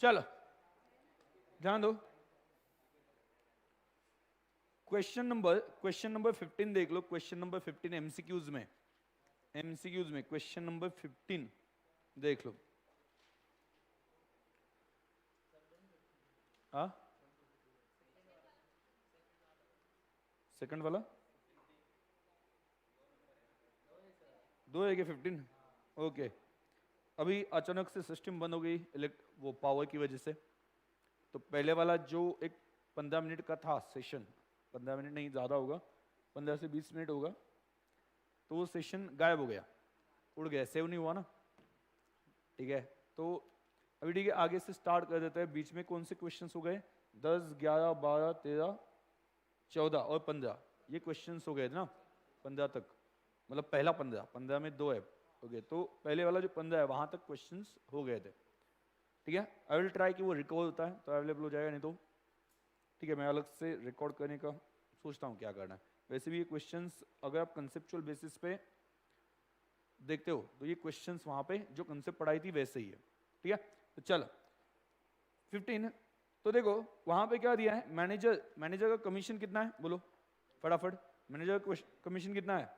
चलो ध्यान दो, क्वेश्चन नंबर 15 देख लो। क्वेश्चन नंबर 15 एमसीक्यूज में, क्वेश्चन नंबर 15 देख लो। सेकंड वाला दो है क्या 15? ओके, अभी अचानक से सिस्टम बंद हो गई वो पावर की वजह से। तो पहले वाला जो एक 15 मिनट का था सेशन, 15 मिनट नहीं ज़्यादा होगा, 15 से 20 मिनट होगा, तो वो सेशन गायब हो गया, उड़ गया, सेव नहीं हुआ ना। ठीक है, तो अभी ठीक है, आगे से स्टार्ट कर देते हैं। बीच में कौन से क्वेश्चंस हो गए? 10, 11, 12, 13, 14 और 15, ये क्वेश्चंस हो गए ना 15 तक, मतलब पहला 15 में 2 है हो गए, तो पहले वाला जो 15 है वहां तक क्वेश्चंस हो गए थे। ठीक है, आई विल ट्राई कि वो रिकॉर्ड होता है तो अवेलेबल हो जाएगा, नहीं तो ठीक है मैं अलग से रिकॉर्ड करने का सोचता हूँ क्या करना है। वैसे भी ये क्वेश्चंस अगर आप कंसेप्चुअल बेसिस पे देखते हो तो ये क्वेश्चंस वहां पे जो कंसेप्ट पढ़ाई थी वैसे ही है। ठीक है, तो चलो 15, तो देखो वहां पे क्या दिया है, मैनेजर का कमीशन कितना है बोलो फटाफट। मैनेजर का कमीशन कितना है?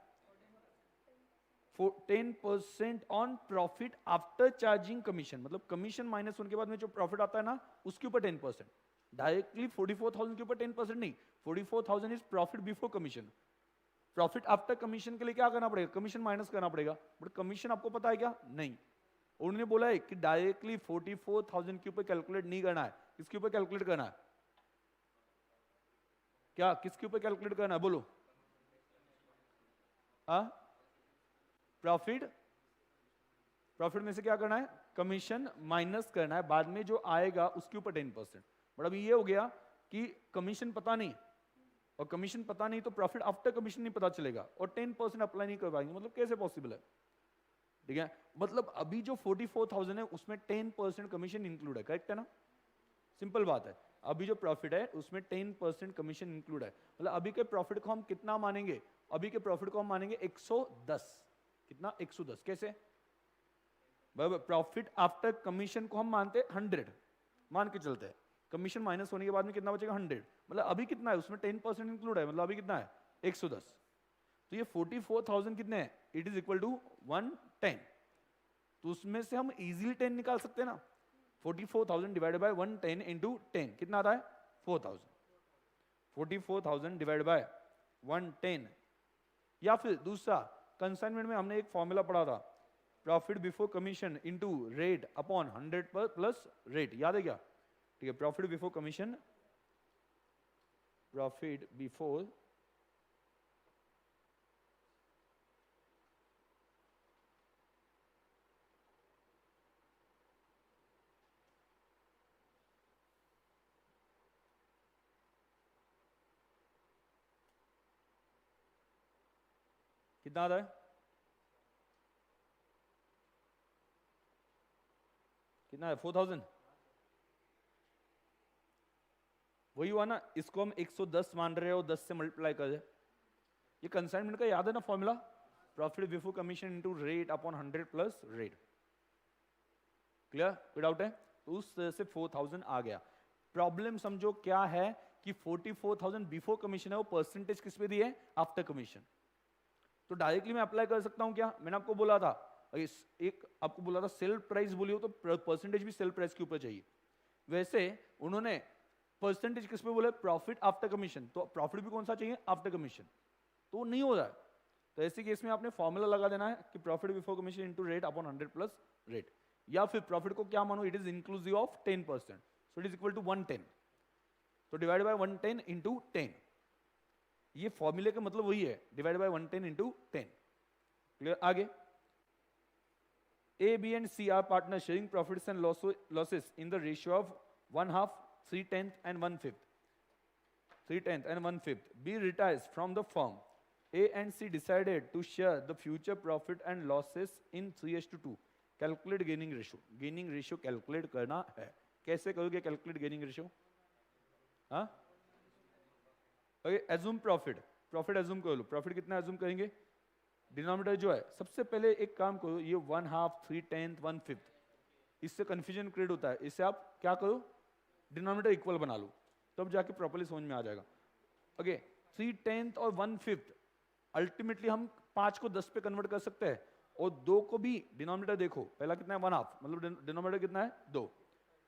10% on profit after charging commission, मतलब कमीशन माइनस होने के बाद में जो प्रॉफिट आता है ना उसके ऊपर 10%। डायरेक्टली 44,000 के ऊपर 10% नहीं, 44,000 is profit before commission. Profit after commission के लिए क्या करना पड़ेगा? कमीशन माइनस करना पड़ेगा, बट कमीशन आपको पता है क्या? नहीं। उन्होंने बोला है कि डायरेक्टली 44,000 के ऊपर कैलकुलेट नहीं करना है। किसके ऊपर कैलकुलेट करना है? क्या किसके ऊपर कैलकुलेट करना है बोलो? प्रॉफिट में से क्या करना है? कमीशन माइनस करना है, बाद में जो आएगा उसके ऊपर 10%। बट अभी ये हो गया कि कमीशन पता नहीं, और कमीशन पता नहीं तो प्रॉफिट आफ्टर कमीशन नहीं पता चलेगा, और 10% अप्लाई नहीं कर पाएंगे, मतलब कैसे पॉसिबल है? ठीक है, मतलब अभी जो 44,000 है उसमें 10% कमीशन इंक्लूड है, करेक्ट है ना? सिंपल बात है, अभी जो प्रॉफिट है उसमें 10% कमीशन इंक्लूड है, मतलब अभी के प्रॉफिट को हम कितना मानेंगे? अभी के प्रॉफिट को हम मानेंगे 110। कितना? 110। कैसे? प्रॉफिट आफ्टर कमीशन को हम मानते 100, मान के चलते हैं, कमीशन माइनस होने के बाद में कितना बचेगा? 100। मतलब अभी कितना है उसमें 10% इंक्लूड है, मतलब अभी कितना है? 110। तो ये 44,000 कितने हैं? It is equal to 110। तो उसमें से हम इजीली 10 निकाल सकते हैं ना। 44,000 डिवाइडेड बाय 110 इंटू 10 कितना आता है? 4,000। 44,000 डिवाइड बाय 110, या फिर दूसरा कंसाइनमेंट में हमने एक फॉर्मूला पढ़ा था, profit before commission into rate upon 100 पर प्लस रेट, याद है क्या? ठीक है, profit before commission, profit before कितना आता है? कितना है? 4,000। वही हुआ ना, इसको हम 110 मान रहे हो, 10 से मल्टीप्लाई कर दे। ये कंसाइनमेंट का याद है ना formula? Profit before commission into rate upon 100 plus rate. Clear? कोई डाउट है? तो उस तरह से 4,000 आ गया। प्रॉब्लम समझो क्या है कि 44,000 बिफोर कमीशन है, वो परसेंटेज किस पे दी है? After commission. तो डायरेक्टली मैं अप्लाई कर सकता हूं क्या? मैंने आपको बोला था, एक आपको बोला था सेल प्राइस बोली हो तो परसेंटेज भी सेल प्राइस के ऊपर चाहिए। वैसे उन्होंने परसेंटेज किस पे बोला? प्रॉफिट आफ्टर कमीशन, तो प्रॉफिट भी कौन सा चाहिए? After commission. तो नहीं हो रहा है, तो ऐसे केस में आपने फॉर्मूला लगा देना है कि profit before commission into rate upon 100 plus rate, या फिर प्रॉफिट को क्या मानो? It is inclusive of 10%, so it is equal to 110। तो डिवाइड बाय 110 इंटू 10, ये फॉर्मूले का मतलब वही है, डिवाइड बाय 110 इंटू 10। क्लियर? आगे, A, B and C are partners sharing profits and losses in the ratio of 1/2, 3/10 and 1/5. 3/10 and 1/5. B retires from the firm. A and C decided to share the future profit and losses in 3:2. Calculate gaining ratio. Gaining ratio calculate करना है। कैसे करोगे calculate gaining ratio? हाँ? Okay, assume profit. Profit assume कर लो। Profit कितना assume करेंगे? Denominator जो है, सबसे पहले एक काम करो, ये 1/2, 3/10, 1/5, इससे कंफ्यूजन क्रिएट होता है। इससे आप क्या करो, डिनोमिनेटर इक्वल बना लो, तब जाके प्रॉपर्ली समझ में आ जाएगा। ओके, 3/10 और 1/5 अल्टीमेटली हम 5 को 10 पे कन्वर्ट कर सकते हैं, और 2 को भी डिनोमिनेटर देखो, पहला कितना है 1/2, मतलब डिनोमिनेटर कितना है 2,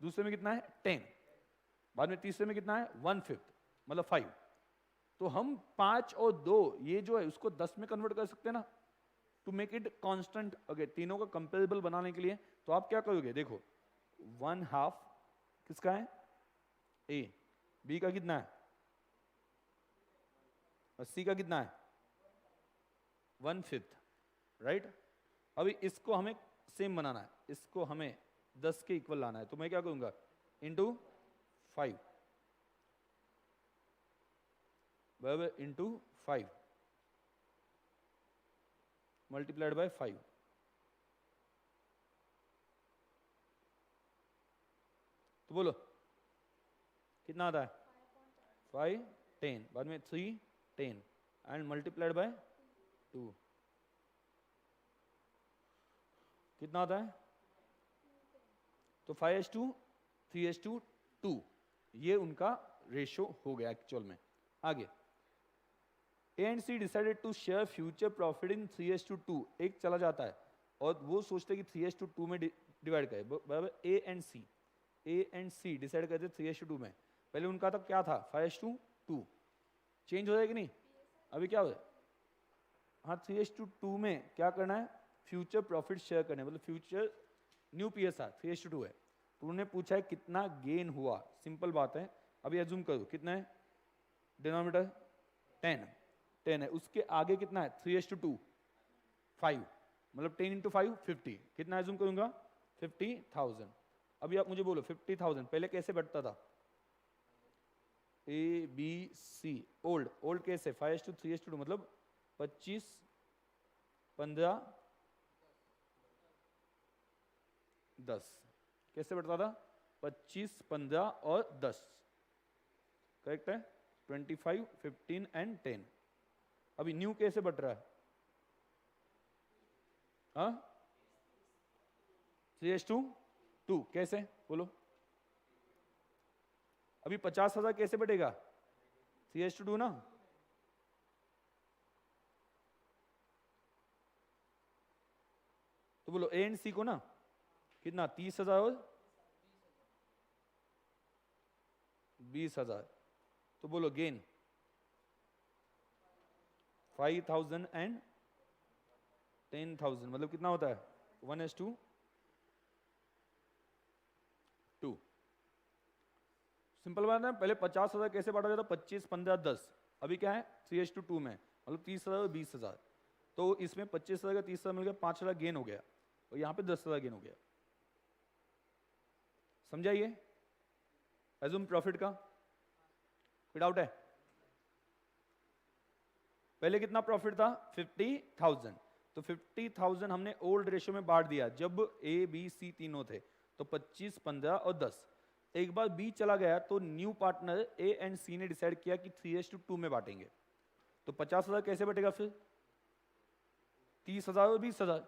दूसरे में कितना है 10, बाद में तीसरे में कितना है 1/5 मतलब 5। तो हम 5 और 2 ये जो है उसको 10 में कन्वर्ट कर सकते हैं ना, to make it constant. Okay, तीनों का कंपेरेबल बनाने के लिए तो आप क्या करोगे, देखो 1/2 किसका है ए, बी का कितना है और सी का कितना है 1/5, राइट। अभी इसको हमें सेम बनाना है, इसको हमें 10 के इक्वल लाना है, तो मैं क्या करूंगा इंटू 5 बराबर इंटू 5 मल्टीप्लाइड बाय 5। तो बोलो कितना आता है 5 10, बाद में 3 10 एंड मल्टीप्लाइड बाय 2 कितना आता है, तो 5:2 3:2 ये उनका रेशो हो गया एक्चुअल में। आगे A and C decided to share future profit in 3:2, एक चला जाता है और वो सोचते कि 3:2 में डिवाइड करे, बराबर ए एंड सी डिसाइड करते 3:2 में। पहले उनका तो क्या था 5:2, चेंज हो जाएगा कि नहीं, अभी क्या हो जाए, हाँ 3:2 में क्या करना है फ्यूचर प्रॉफिट शेयर करना है, मतलब फ्यूचर न्यू पीएसआर 3:2 है, तो उन्होंने पूछा है कितना गेन हुआ, सिंपल बात है। अभी एज्यूम करो कितना है डिनोमिनेटर 10 है, उसके आगे कितना है 3:2 5, मतलब 10 × 5 50, कितना एज्यूम करूंगा 50,000। अभी आप मुझे बोलो 50,000 पहले कैसे बढ़ता था, ए बी सी ओल्ड कैसे 5:2 3:2 मतलब 25 15 10, कैसे बढ़ता था 25 15 और 10, करेक्ट है 25 15 एंड 10। अभी न्यू कैसे बढ़ रहा है, हाँ 3:2 कैसे बोलो, अभी 50,000 कैसे बढ़ेगा 3:2 ना, तो बोलो ए एंड सी को ना कितना 30,000 और 20,000, तो बोलो गेन 5,000 एंड 10,000 मतलब कितना होता है 1:2। सिंपल बात है, पहले 50,000 कैसे बांटा जाता 25 15 10, अभी क्या है 3:2 में मतलब 30,000 और 20,000, तो इसमें 25,000 का 30,000 मिल गया, 5,000 गेन हो गया और यहाँ पे 10,000 गेन हो गया। समझाइए एज्यूम प्रॉफिट का कोई डाउट है, पहले कितना प्रॉफिट था 50,000, तो 50,000 हमने ओल्ड रेशियो में बांट दिया जब ए बी सी तीनों थे, तो 25 15 और 10। एक बार बी चला गया तो न्यू पार्टनर ए एंड सी ने डिसाइड किया कि 3:2 में बांटेंगे, तो 50,000 कैसे बटेगा फिर 30,000 और 20,000,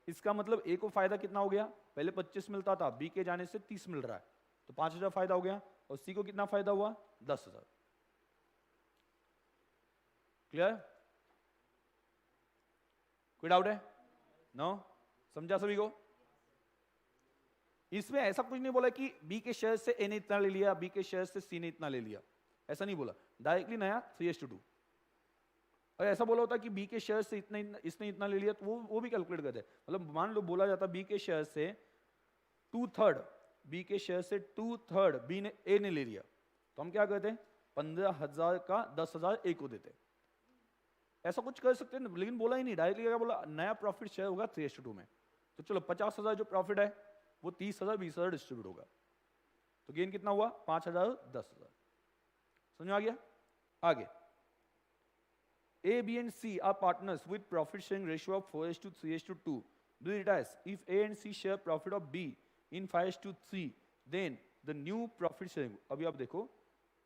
इसका मतलब ए को फायदा कितना हो गया, पहले 25 मिलता था, बी के जाने से 30 मिल रहा है, तो 5,000 फायदा हो गया, और सी को कितना फायदा हुआ 10,000। क्लियर, कोई डाउट है, नो समझा सभी को। इसमें ऐसा कुछ नहीं बोला कि बी के शेयर से ए ने इतना ले लिया, बी के शेयर से सी ने इतना ले लिया, ऐसा नहीं बोला, डायरेक्टली नया 3:2। और ऐसा बोला होता कि बी के शेयर से इतना इसने इतना ले लिया, तो वो भी कैलकुलेट करते हैं, मतलब मान लो बोला जाता बी के शेयर से 2/3, बी के शेयर से 2/3 बी ने ए ने ले लिया, तो हम क्या करते हैं 15,000 का 10,000 ए को देते, ऐसा कुछ कर सकते हैं, लेकिन बोला ही नहीं, डायरेक्टली क्या बोला नया प्रॉफिट शेयर होगा 3:2 में। तो चलो 50,000 जो प्रॉफिट है वो 30,000 20,000 डिस्ट्रीब्यूट होगा, तो गेन कितना हुआ 5,000 10,000। समझ में आ गया। आगे A, B and C are partners with profit sharing ratio of 4:3:2. Do it as if A and C share profit of B in 5:3, then the new profit sharing. अभी आप देखो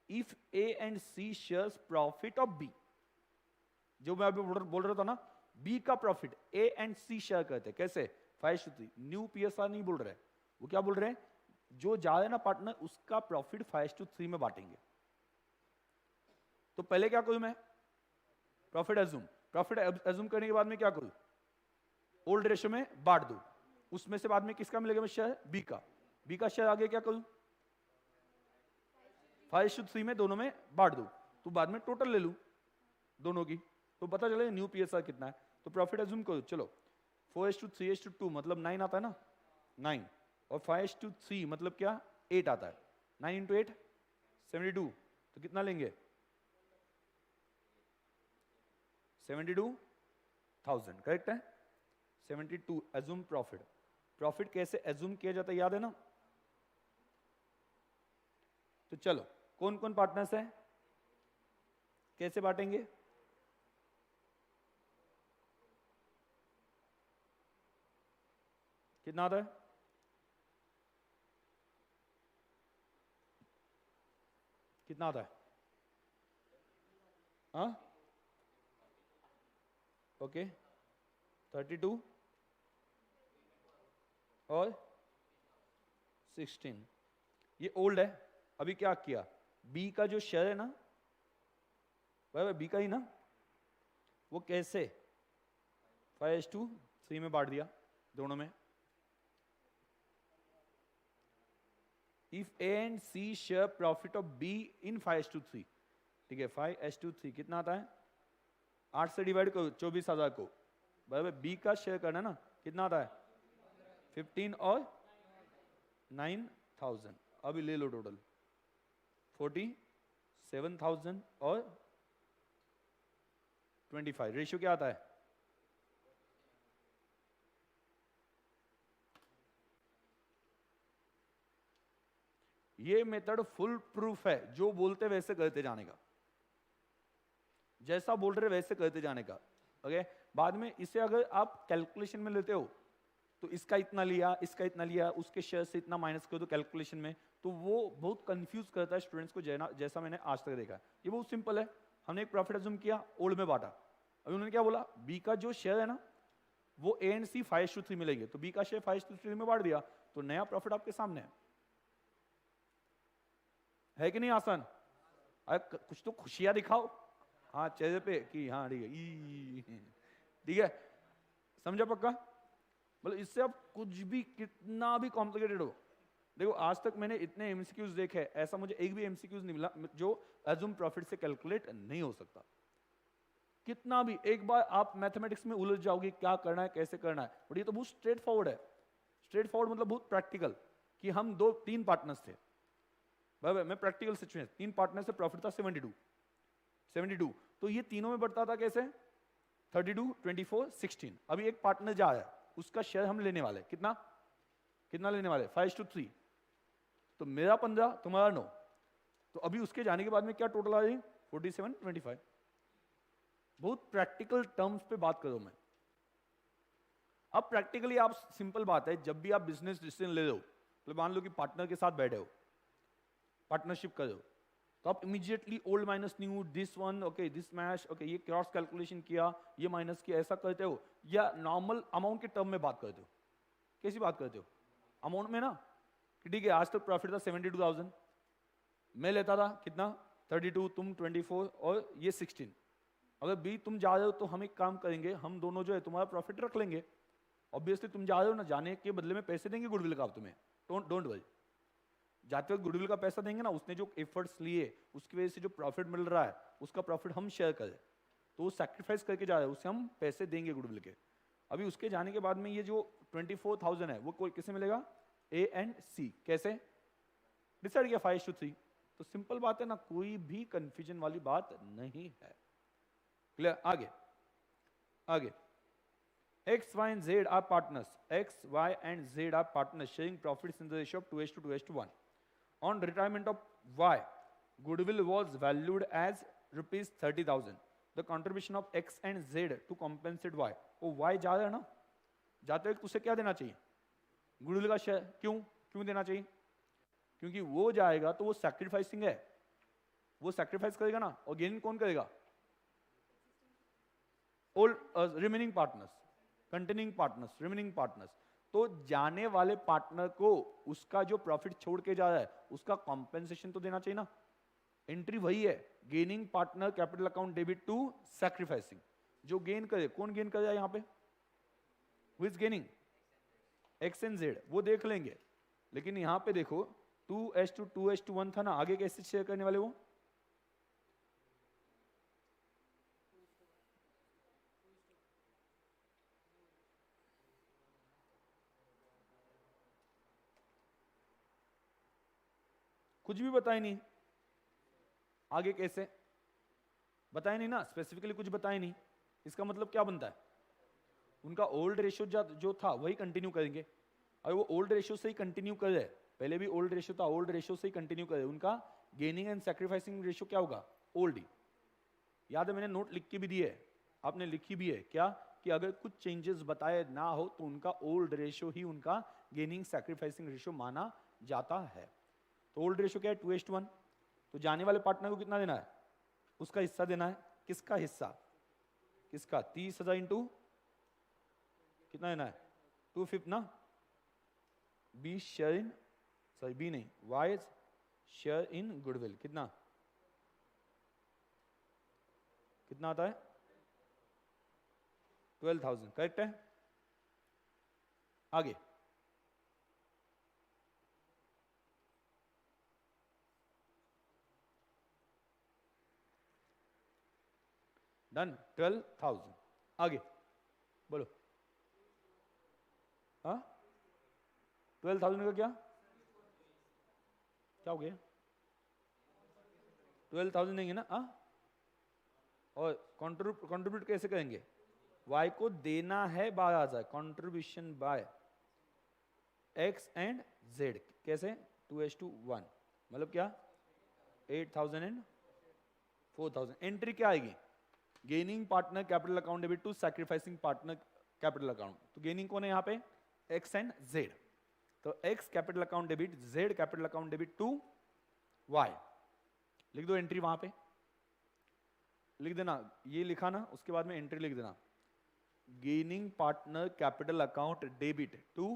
if A and C shares profit of B, जो मैं अभी बोल रहा था ना B का profit A and C share करते, कैसे 5:3, न्यू PSR नहीं बोल रहे, वो क्या बोल रहे हैं, जो ज्यादा है ना पार्टनर, उसका प्रॉफिट 5:3 में बांटेंगे। तो पहले क्या करूं मैं, प्रॉफिट एज्यूम करने के बाद में क्या करूं, ओल्ड रेशियो में बांट दूं। उसमें से बाद में किसका मिलेगा शेयर, बी का शेयर आगे क्या करूं, 5:3 में दोनों में बांट दूं, तो बाद में टोटल ले लूं दोनों की, तो पता चले न्यू पीएसआर कितना है। तो प्रॉफिट एज्यूम करो, चलो 4:3:2 मतलब 9 आता है ना, 9, और 5:3 मतलब क्या, 8 आता है। 9 इंटू 8 72, तो कितना लेंगे 72,000, करेक्ट है। 72 एज्यूम प्रॉफिट कैसे एज्यूम किया जाता है याद है ना। तो चलो कौन कौन पार्टनर्स है, कैसे बांटेंगे, कितना आता है, कितना आता है, हाँ ओके 32 और 16, ये ओल्ड है। अभी क्या किया, बी का जो शेयर है ना, बराबर बी का ही ना, वो कैसे 5:3 में बांट दिया दोनों में। If A and C share profit of B in 5:3, ठीक है 5:3 कितना आता है, 8 से डिवाइड करो 24,000 को, बराबर बी का शेयर करना ना, कितना आता है 15 और 9,000। अभी ले लो टोटल 47,000 और 25, रेशियो क्या आता है, ये मेथड फुल प्रूफ है, जो बोलते वैसे करते जाने का, जैसा बोल रहे वैसे करते जाने का। ओके बाद में इसे अगर आप कैलकुलेशन में लेते हो तो इसका इतना लिया, इसका इतना लिया, उसके शेयर से इतना माइनस कर दो कैलकुलेशन में, तो वो बहुत कंफ्यूज करता है स्टूडेंट्स को, जैसा मैंने आज तक देखा है। ये बहुत सिंपल है, हमने एक प्रॉफिट अज्यूम किया, ओल्ड में बांटा। अभी उन्होंने क्या बोला, बी का जो शेयर है ना वो ए एंड सी 5:3 मिलेंगे, तो बी का शेयर 5:3 में बांट दिया, तो नया प्रॉफिट आपके सामने है कि नहीं आसान। अरे कुछ तो खुशियां दिखाओ, हाँ चेहरे पे कि हाँ ठीक है, ठीक है समझा पक्का। मतलब इससे अब कुछ भी कितना भी कॉम्प्लिकेटेड हो, देखो आज तक मैंने इतने एमसीक्यूज देखे, ऐसा मुझे एक भी एमसीक्यूज नहीं मिला जो एज्यूम प्रॉफिट से कैलकुलेट नहीं हो सकता। कितना भी, एक बार आप मैथमेटिक्स में उलझ जाओगे क्या करना है कैसे करना है, बट ये तो बहुत स्ट्रेट फॉरवर्ड है। स्ट्रेट फॉरवर्ड मतलब बहुत प्रैक्टिकल, कि हम 2-3 पार्टनर्स थे, बराबर मैं प्रैक्टिकल सिचुएशन, 3 पार्टनर से प्रॉफिट था 72, तो ये तीनों में बढ़ता था कैसे 32, 24, 16। अभी एक पार्टनर जा रहा है, उसका शेयर हम लेने वाले, कितना लेने वाले 5:3, तो मेरा 15 तुम्हारा 9, तो अभी उसके जाने के बाद में क्या टोटल आ जाएगी 47, 25। बहुत प्रैक्टिकल टर्म्स पे बात करो मैं। अब प्रैक्टिकली आप, सिंपल बात है, जब भी आप बिजनेस डिसीजन ले रहे हो, तो मान लो कि पार्टनर के साथ बैठे हो, पार्टनरशिप कर रहे हो, तो आप immediately old minus new, this one okay, this match okay, ये क्रॉस कैलकुलेशन किया, ये माइनस किया, ऐसा करते हो, या नॉर्मल अमाउंट के टर्म में बात करते हो, कैसी बात करते हो अमाउंट में ना, कि ठीक है आज तक प्रॉफिट था 72,000, मैं लेता था कितना 32, तुम 24 और ये 16। अगर बी तुम जा रहे हो तो हम एक काम करेंगे, हम दोनों जो है तुम्हारा प्रॉफिट रख लेंगे। ऑब्वियसली तुम जा रहे हो ना, जाने के बदले में पैसे देंगे गुडविल का आप तुम्हें, डोंट वरी, जाते वक्त गुडविल का पैसा देंगे ना, उसने जो एफर्ट्स लिए उसकी वजह से जो प्रॉफिट मिल रहा है उसका प्रॉफिट हम शेयर करें, तो वो सैक्रिफाइस करके जा रहा है, उसे हम पैसे देंगे गुडविल के। अभी उसके जाने के बाद में ये जो 24,000 है वो कोई किसे मिलेगा, ए एंड सी, कैसे डिसाइड किया 5:3, तो सिंपल बात है ना, कोई भी कंफ्यूजन वाली बात नहीं है। क्लियर, आगे X, Y and Z are partners. X, Y and Z are partners sharing profits in the ratio of 2:1. On retirement of Y, goodwill was valued as rupees 30,000. The contribution of X and Z to compensate Y. वो Y जा रहा है ना, जाते वक्त उसे क्या देना चाहिए, गुडविल का शेयर। क्यों देना चाहिए, क्योंकि वो जाएगा तो वो सैक्रिफाइसिंग है, वो सैक्रिफाइस करेगा ना, और गेन कौन करेगा, old remaining partners, continuing partners, remaining partners. तो जाने वाले पार्टनर को उसका जो प्रॉफिट छोड़ के जा रहा है उसका कॉम्पेंसेशन तो देना चाहिए ना। एंट्री वही है, gaining partner capital account debit to sacrificing. जो गेन करे, कौन गेन करेगा यहां पे? Who is gaining? X and Z, वो देख लेंगे। लेकिन यहां पे देखो 2:2 2:1 था ना, आगे कैसे शेयर करने वाले वो? कुछ भी बताए नहीं, आगे कैसे बताए नहीं ना, स्पेसिफिकली कुछ बताए नहीं। इसका मतलब क्या बनता है? उनका ओल्ड रेशियो जो था वही कंटिन्यू करेंगे। और वो ओल्ड रेशियो से ही कंटिन्यू कर रहे, पहले भी ओल्ड रेशियो था, ओल्ड रेशियो से ही कंटिन्यू करे। उनका गेनिंग एंड सैक्रिफाइसिंग रेशियो क्या होगा? ओल्ड ही। याद है मैंने नोट लिख के भी दिए, आपने लिखी भी है क्या, कि अगर कुछ चेंजेस बताए ना हो तो उनका ओल्ड रेशियो ही उनका गेनिंग सैक्रिफाइसिंग रेशियो माना जाता है। तो ओल्ड रेशियो क्या है? 2:1। तो जाने वाले पार्टनर को कितना देना है? उसका हिस्सा देना है। किसका हिस्सा? किसका? 30,000 इंटू कितना देना है? 2/5 ना। B share in, sorry B नहीं, वाई शेयर इन गुडविल। कितना कितना आता है? 12,000। करेक्ट है। आगे डन, 12,000। आगे बोलो। हाँ 12,000 का क्या क्या हो गया? 12,000 देंगे ना। हाँ, और कंट्रीब्यूट कैसे करेंगे? वाई को देना है 12,000, contribution by x and Z. कैसे? 2:1। मतलब क्या? 8,000 एंड 4,000। एंट्री क्या आएगी? Gaining partner capital account debit to sacrificing partner capital account. तो गेनिंग कौन है यहाँ पे? X and Z. तो X capital account debit, Z capital account debit to Y. लिख दो एंट्री वहां पे, लिख देना, ये लिखा ना, उसके बाद में एंट्री लिख देना, gaining partner capital account debit to,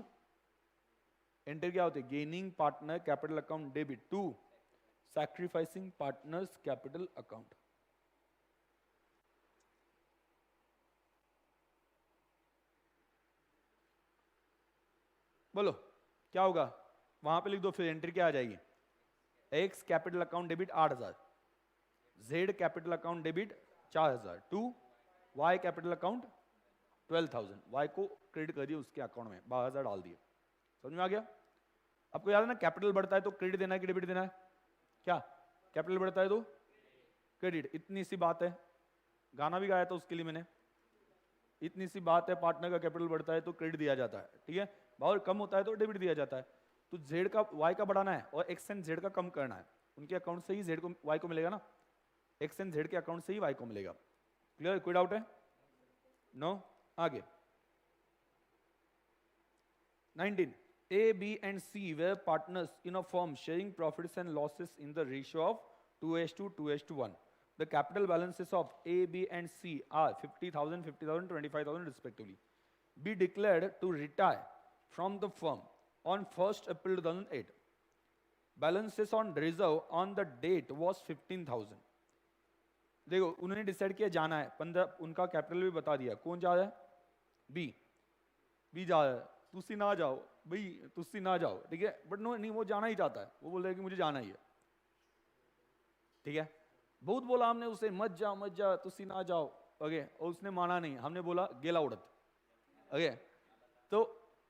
entry क्या होती है? Gaining partner capital account debit to sacrificing partners capital account. बोलो क्या होगा? वहां पे लिख दो, फिर एंट्री क्या आ जाएगी? X capital account debit 8,000, Z capital account debit 4,000 to Y capital account 12,000। Y को क्रेडिट कर दिया उसके अकाउंट में, 12,000 डाल दिए। समझ में आ गया? आपको याद है ना, कैपिटल बढ़ता है तो क्रेडिट देना है कि डेबिट देना है? क्या? कैपिटल बढ़ता है तो क्रेडिट। इतनी सी बात है, गाना भी गाया था उसके लिए मैंने। इतनी सी बात है, पार्टनर का कैपिटल बढ़ता है तो क्रेडिट दिया जाता है, ठीक है। और कम होता है तो डेबिट दिया जाता है। तो जेड का वाई का बढ़ाना है और एक्स एंड जेड का कम करना है। उनके अकाउंट से ही जेड को वाई को मिलेगा ना, एक्स एंड जेड के अकाउंट से ही वाई को मिलेगा। क्लियर? कोई डाउट है? नो। आगे 19, A, B and C were partners in a firm sharing profits and losses in the ratio of 2:2, 2:1. The capital balances of A, B and C are 50,000, 50,000, 25,000 respectively. B declared to retire from the firm on 1st April 2008. Balances on reserve on the date was 15,000. देखो उन्होंने decide किया जाना है 15, उनका capital भी बता दिया। कौन जा रहा है? बी जा रहा है। तुसी ना जाओ भाई, तुसी ना जाओ, ठीक है। बट नो नहीं, वो जाना ही चाहता है, वो बोल रहा है कि मुझे जाना ही है, ठीक है। बहुत बोला हमने उसे, मत जा तुसी ना जाओ, ओके, और उसने माना नहीं। हमने बोला गेला उड़त, ओके। तो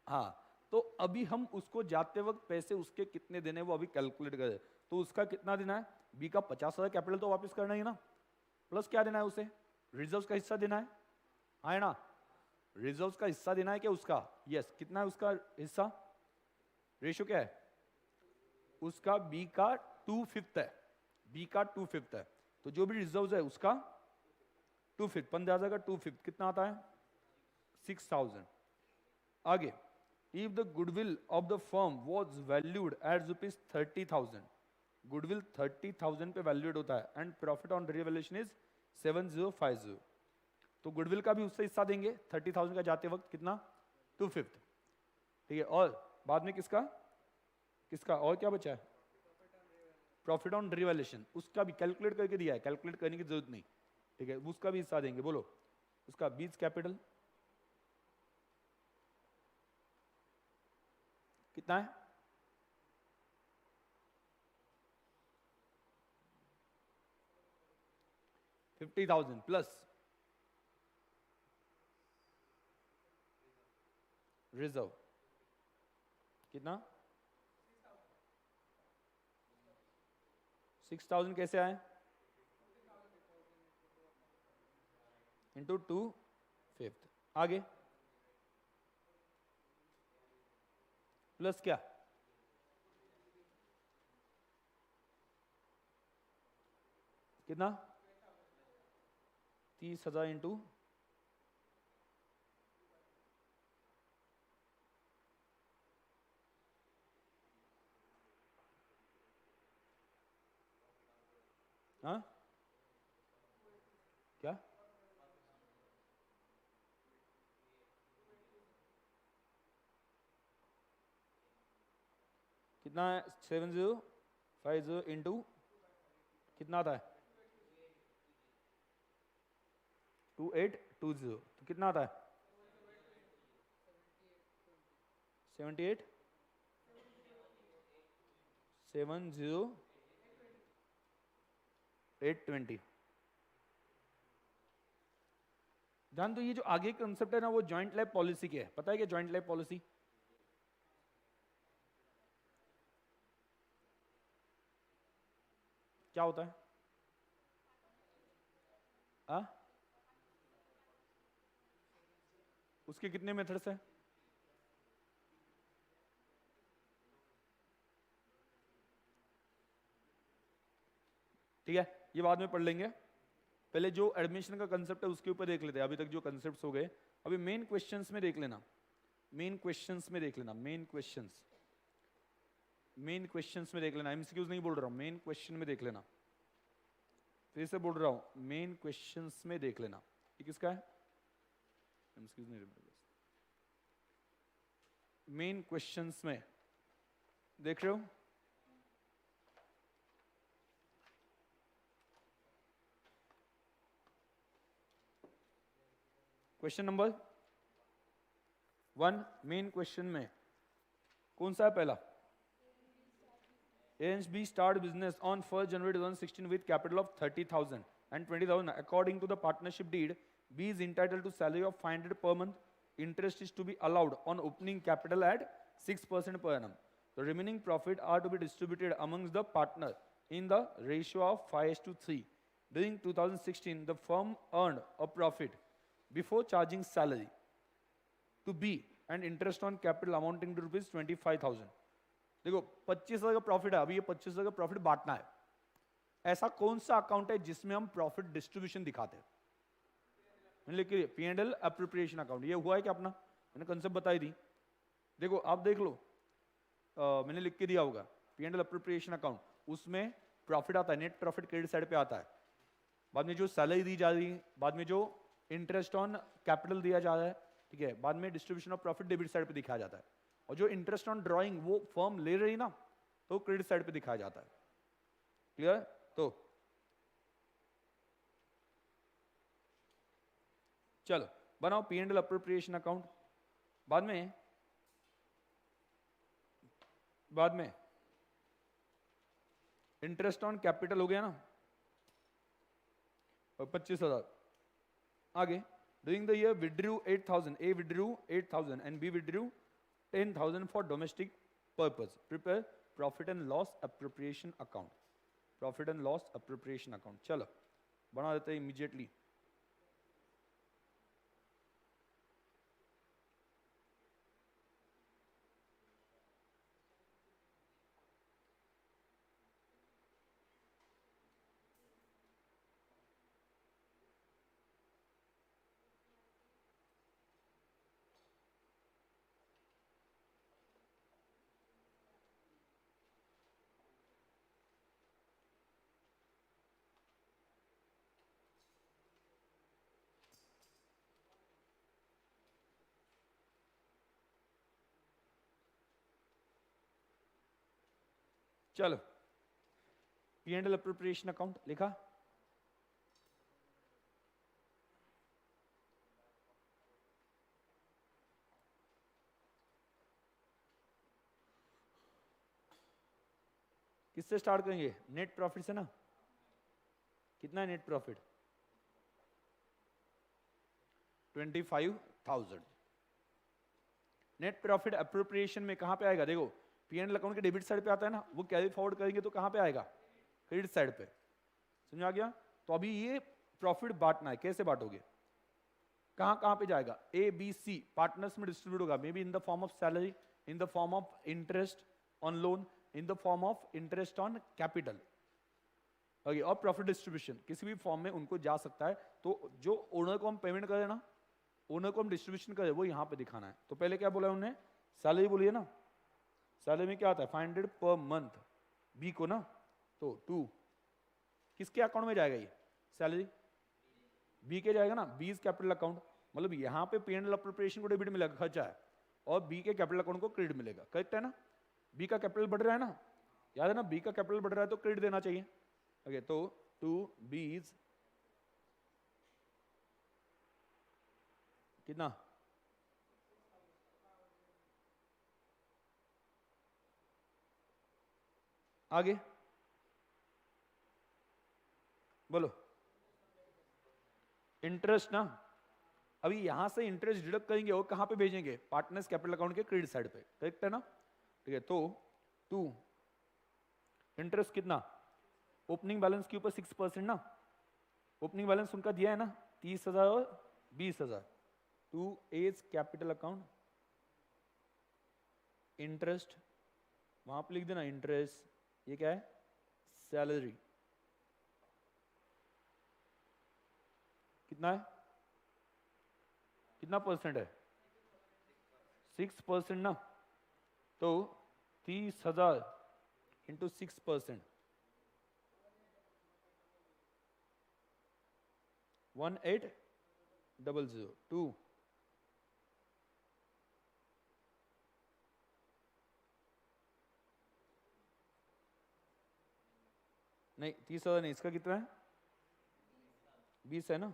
हाँ, तो अभी हम उसको जाते वक्त पैसे उसके कितने देने वो अभी कैलकुलेट करें। तो उसका कितना देना है? बी का 50,000 कैपिटल तो वापस करना ही ना, प्लस क्या देना है उसे? रिजर्व्स का हिस्सा देना है ना। रिजर्व्स का हिस्सा देना है क्या उसका? यस। कितना है उसका हिस्सा? रेशियो क्या है उसका? बी का 2/5 है, बी का 2/5 है। तो जो भी रिजर्व्स है उसका 2/5, 15,000 का 2/5 कितना आता है? 6,000। आगे, if the goodwill of the firm was valued at ₹30,000, goodwill 30,000 पे वैल्यूड होता है and profit on revaluation is 7,050। तो गुडविल का भी उससे हिस्सा देंगे 30,000 का जाते वक्त, कितना? 2/5। ठीक है, और बाद में किसका किसका और क्या बचा है, प्रॉफिट ऑन रिवैल्यूएशन, उसका भी कैलकुलेट करके दिया है, कैलकुलेट करने की जरूरत नहीं, ठीक है, उसका भी हिस्सा देंगे। बोलो उसका बीज कैपिटल कितना है, $50,000 प्लस रिजर्व कितना, 6,000 कैसे आए, इंटू 2/5, आगे प्लस क्या, कितना 30,000 इंटू हाँ क्या, कितना है, 7050 इंटू कितना आता है 2820, तो कितना आता है 78 70820। ध्यान, तो ये जो आगे कंसेप्ट है ना वो जॉइंट लाइफ पॉलिसी के है, पता है क्या जॉइंट लाइफ पॉलिसी, क्या होता है, आ? उसके कितने मेथड्स हैं, ठीक है, ये बाद में पढ़ लेंगे, पहले जो एडमिशन का कंसेप्ट है उसके ऊपर देख लेते हैं, अभी तक जो कंसेप्ट्स हो गए, अभी मेन क्वेश्चंस में देख लेना, मेन क्वेश्चंस में देख लेना, मेन क्वेश्चंस में देख लेना, एमसीक्यूज नहीं बोल रहा हूं, मेन क्वेश्चन में देख लेना, फिर से बोल रहा हूं मेन क्वेश्चंस में देख लेना, ये किसका है, एमसीक्यूज नहीं, मेन क्वेश्चंस में देख रहे हो, क्वेश्चन नंबर 1 मेन क्वेश्चन में कौन सा है पहला, A&B start business on 1st January 2016 with capital of 30,000 and 20,000. According to the partnership deed, B is entitled to salary of 500 per month. Interest is to be allowed on opening capital at 6% per annum. The remaining profit are to be distributed amongst the partner in the ratio of 5:3. During 2016, the firm earned a profit before charging salary to B and interest on capital amounting to rupees 25,000. देखो 25,000 का profit है, अभी ये 25,000 का profit बांटना है, ऐसा कौन सा अकाउंट है जिसमें हम प्रॉफिट डिस्ट्रीब्यूशन दिखाते हैं, मैंने लिख के P&L एप्रोप्रिएशन अकाउंट, ये हुआ है क्या अपना, मैंने कंसेप्ट बताई थी, देखो आप देख लो, मैंने लिख के दिया होगा P&L एप्रोप्रिएशन अकाउंट, उसमें प्रॉफिट आता है, नेट प्रॉफिट क्रेडिट साइड पे आता है, बाद में जो सैलरी दी जा रही है, बाद में जो इंटरेस्ट ऑन कैपिटल दिया जा रहा है, ठीक है, बाद में distribution of profit debit side पे दिखाया जाता है, और जो इंटरेस्ट ऑन ड्राइंग वो फर्म ले रही ना तो क्रेडिट साइड पे दिखाया जाता है, क्लियर, तो चलो बनाओ P&L एप्रोप्रिएशन अकाउंट, बाद में इंटरेस्ट ऑन कैपिटल हो गया ना, और 25,000 आगे, during the year withdrew 8,000, A withdrew 8,000 and B withdrew 10,000 for domestic purpose. Prepare profit and loss appropriation account. Profit and loss appropriation account. चलो बना देते हैं immediately. चलो, P&L अप्रोप्रिएशन अकाउंट लिखा, किससे स्टार्ट करेंगे? नेट प्रॉफिट से ना। कितना है net profit? 25,000। Net profit appropriation में कहां पे आएगा? देखो, P&L अकाउंट के डेबिट साइड पे आता है ना, वो कैरी फॉरवर्ड करेंगे तो कहां पे आएगा? क्रेडिट साइड पे। समझ आ गया? तो अभी ये प्रॉफिट बांटना है, कैसे बांटोगे? कहां कहां पे जाएगा? A B C पार्टनर्स में डिस्ट्रीब्यूट होगा, may be in the form of salary, in the form of interest on loan, in the form of interest on capital. Okay, और प्रॉफिट डिस्ट्रीब्यूशन किसी भी फॉर्म में उनको जा सकता है। तो जो ओनर को हम पेमेंट करें ना, ओनर को हम डिस्ट्रीब्यूशन करें, वो यहाँ पे दिखाना है। तो पहले क्या बोला उन्होंने? सैलरी बोली है ना। सैलरी में क्या आता है? 500 पर मंथ बी को ना, तो 2 किसके अकाउंट में जाएगा? ये सैलरी बी के जाएगा ना, बी इज कैपिटल अकाउंट। मतलब यहाँ पे P&L अप्रोप्रिएशन को डेबिट मिलेगा, खर्चा है, और बी के कैपिटल अकाउंट को क्रेडिट मिलेगा। करेक्ट है ना? बी का कैपिटल बढ़ रहा है ना, याद है ना, बी का कैपिटल बढ़ रहा है तो क्रेडिट देना चाहिए। ओके, तो 2 बीज कितना? आगे बोलो। इंटरेस्ट ना, अभी यहां से इंटरेस्ट डिडक्ट करेंगे और कहां पे भेजेंगे? पार्टनर्स कैपिटल अकाउंट के क्रेडिट साइड पे। करेक्ट है ना? ठीक है, तो 2 इंटरेस्ट कितना? ओपनिंग बैलेंस के ऊपर 6% ना। ओपनिंग बैलेंस उनका दिया है ना 30,000 और 20,000। 2 एज कैपिटल अकाउंट, इंटरेस्ट वहां पे लिख देना इंटरेस्ट। ये क्या है? सैलरी। कितना है? कितना परसेंट है? 6% ना। तो 30,000 इंटू 6%, 1800। 2 नहीं, 30,000 नहीं, इसका कितना है? 20 है ना।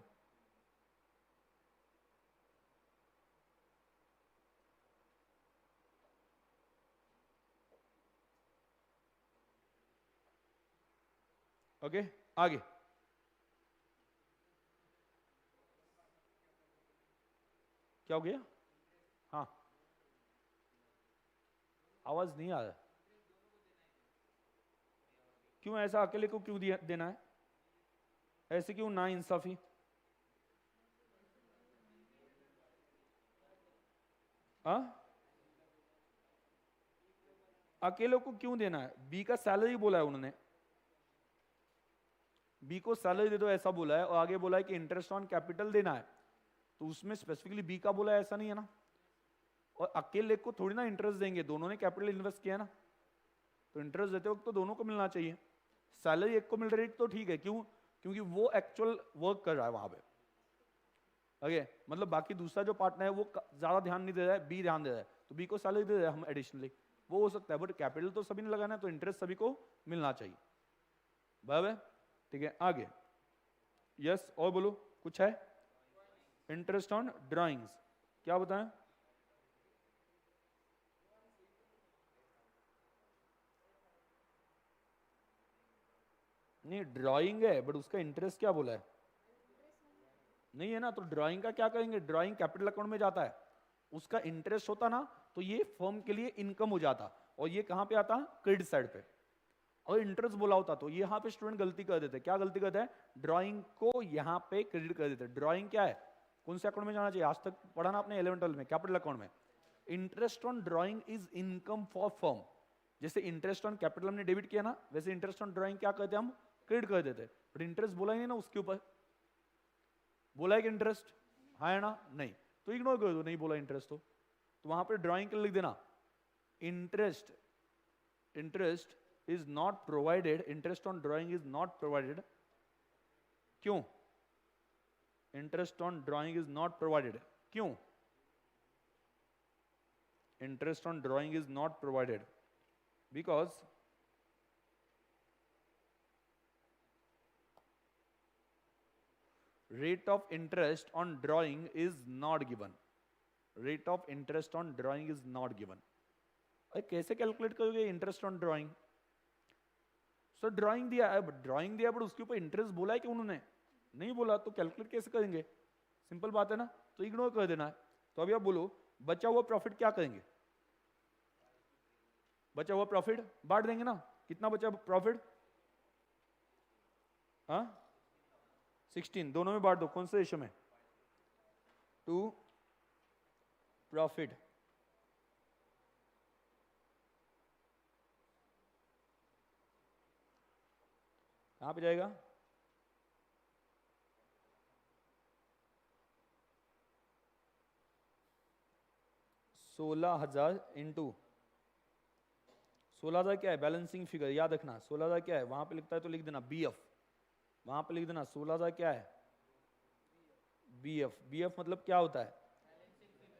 ओके, आगे क्या हो गया? हाँ, आवाज नहीं आ रहा। क्यों ऐसा? अकेले को क्यों देना है? ऐसे क्यों ना इंसाफी? हाँ, अकेले को क्यों देना है? बी का सैलरी बोला है उन्होंने, बी को सैलरी दे दो ऐसा बोला है, और आगे बोला है कि इंटरेस्ट ऑन कैपिटल देना है। तो उसमें स्पेसिफिकली बी का बोला है, ऐसा नहीं है ना। और अकेले को थोड़ी ना इंटरेस्ट देंगे, दोनों ने कैपिटल इन्वेस्ट किया ना, तो इंटरेस्ट देते वक्त तो दोनों को मिलना चाहिए। सैलरी एक को मिल रही तो ठीक है, क्यों? क्योंकि वो एक्चुअल वर्क कर रहा है वहां पे। ओके, मतलब बाकी दूसरा जो पार्टनर है वो ज्यादा ध्यान नहीं दे रहा है, बी ध्यान दे रहा है, तो बी को सैलरी दे रहे हैं हम एडिशनली, वो हो सकता है। बट कैपिटल तो सभी ने लगाना है, तो इंटरेस्ट सभी को मिलना चाहिए। बराबर? ठीक है, आगे। यस, और बोलो, कुछ है? इंटरेस्ट ऑन ड्राइंग्स, क्या बताएं? नहीं, ड्राइंग है, बट उसका इंटरेस्ट क्या बोला है? नहीं है ना, तो ड्राइंग का क्या करेंगे? ड्राइंग कैपिटल अकाउंट में जाता है, उसका इंटरेस्ट होता ना, तो ये फर्म के लिए इनकम हो जाता, और ये कहां पे आता? क्रेडिट साइड पे। और इंटरेस्ट बोला होता तो ये यहाँ पे स्टूडेंट गलती कर देते। क्या गलती करते हैं? ड्राइंग को यहाँ पे क्रेडिट कर देते। ड्राइंग क्या है? कौन से अकाउंट में जाना चाहिए? आज तक पढ़ा ना आपने 11th 12th में, कैपिटल अकाउंट में। Interest on drawing is income for firm. जैसे इंटरेस्ट ऑन कैपिटल हमने डेबिट किया ना, वैसे इंटरेस्ट ऑन ड्राइंग क्या करते हैं हम? क्रेडिट कर देते। बट इंटरेस्ट बोला ही नहीं ना उसके ऊपर। बोला है कि इंटरेस्ट? हाँ है ना? नहीं, तो इग्नोर कर दो, नहीं बोला इंटरेस्ट तो वहां पर ड्राइंग के लिए लिख देना interest. Interest is not provided, interest on drawing is not provided. क्यों? interest on drawing is not provided. क्यों? interest on drawing is not provided because rate of interest on drawing is not given, rate of interest on drawing is not given. अरे कैसे calculate करोगे interest on drawing? Sir drawing दिया है, drawing दिया but उसके ऊपर interest बोला है कि उन्होंने नहीं बोला, तो कैलकुलेट कैसे करेंगे? सिंपल बात है ना, तो इग्नोर कर देना है। तो अभी आप बोलो बचा हुआ प्रॉफिट क्या करेंगे? बचा हुआ प्रॉफिट बांट देंगे ना, कितना बचा प्रॉफिट? हाँ 16, दोनों में बांट दो। कौन से रेशियो में? To profit. कहां पे जाएगा? 16,000 इंटू 16,000 क्या है? बैलेंसिंग फिगर याद रखना। 16,000 क्या है? वहां पे लिखता है तो लिख देना BF, वहां पे लिख देना 16,000 क्या है? BF। BF मतलब क्या होता है?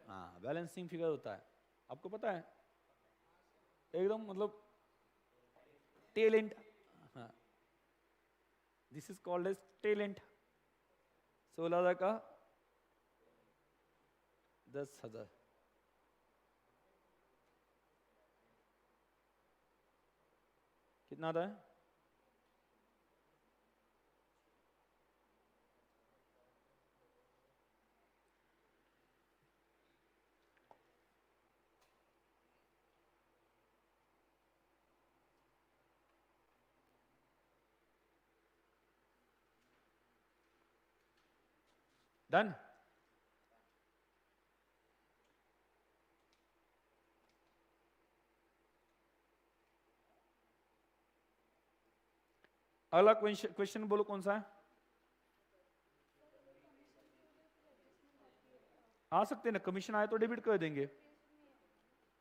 हाँ बैलेंसिंग फिगर होता है, आपको पता है एकदम, मतलब टेलेंट। हाँ this is called as talent. 16,000 का 10,000, कितना आता है? डन। अगला क्वेश्चन बोलो कौन सा है? आ सकते ना, कमीशन आए तो डेबिट कर देंगे।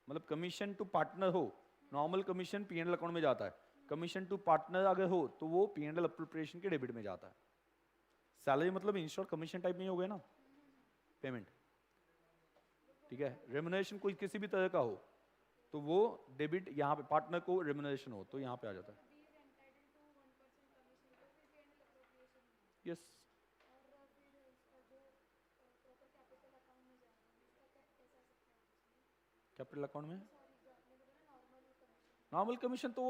मतलब कमीशन टू पार्टनर हो, नॉर्मल कमीशन P&L अकाउंट में जाता है, कमीशन टू पार्टनर अगर हो तो वो P&L अप्रोप्रिएशन के डेबिट में जाता है। सैलरी मतलब इन शॉर्ट कमीशन टाइप में ही हो गया ना पेमेंट, ठीक है। रेम्युनरेशन कोई किसी भी तरह का हो तो वो डेबिट, यहाँ पे पार्टनर को रेम्युनरेशन हो तो यहाँ पे आ जाता है। यस कैपिटल अकाउंट में नॉर्मल कमीशन तो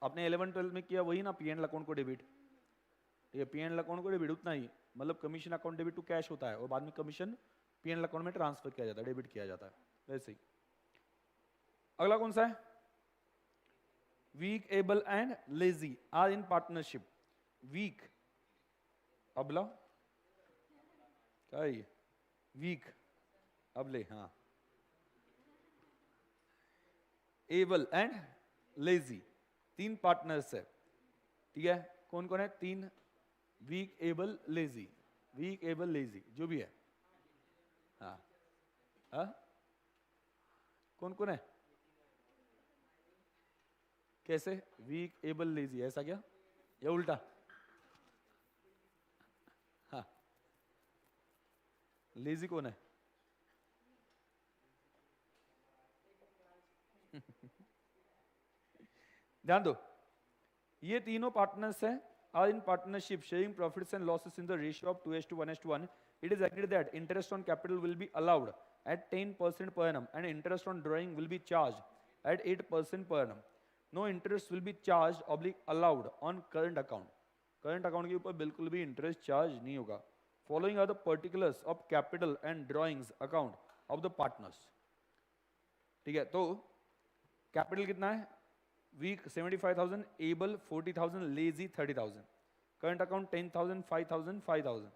आपने 11-12 में किया वही ना, P&L अकाउंट को डेबिट, ठीक है। P&L अकाउंट को डेबिट उतना ही, मतलब commission account debit to cash होता है और बाद में कमीशन P&L अकाउंट में ट्रांसफर किया जाता है, डेबिट किया जाता है, वैसे ही। अगला कौन सा है? Weak, able and lazy are in partnership. Weak, अबला क्या है ये? वीक, अबले, हाँ। एबल एंड लेजी, तीन पार्टनर्स है, ठीक है। कौन कौन है? तीन, weak, able, lazy. Weak, able, lazy जो भी है, हाँ। हाँ कौन कौन है? कैसे? वीक, एबल, लेजी, ऐसा क्या या उल्टा? हाँ लेजी कौन है? ध्यान दो, ये तीनों पार्टनर्स हैं, are in partnership sharing profits and losses in the ratio of 2:1:1. It is agreed that interest on capital will be allowed at 10% per annum and interest on drawing will be charged at 8% per annum. No interest will be charged oblique allowed on current account. current account के ऊपर बिल्कुल भी interest charge नहीं होगा. Following are the particulars of capital and drawings account of the partners. ठीक है, तो capital कितना है? Weak 75,000, able 40,000, lazy 30,000, current account 10,000, 5,000, 5,000,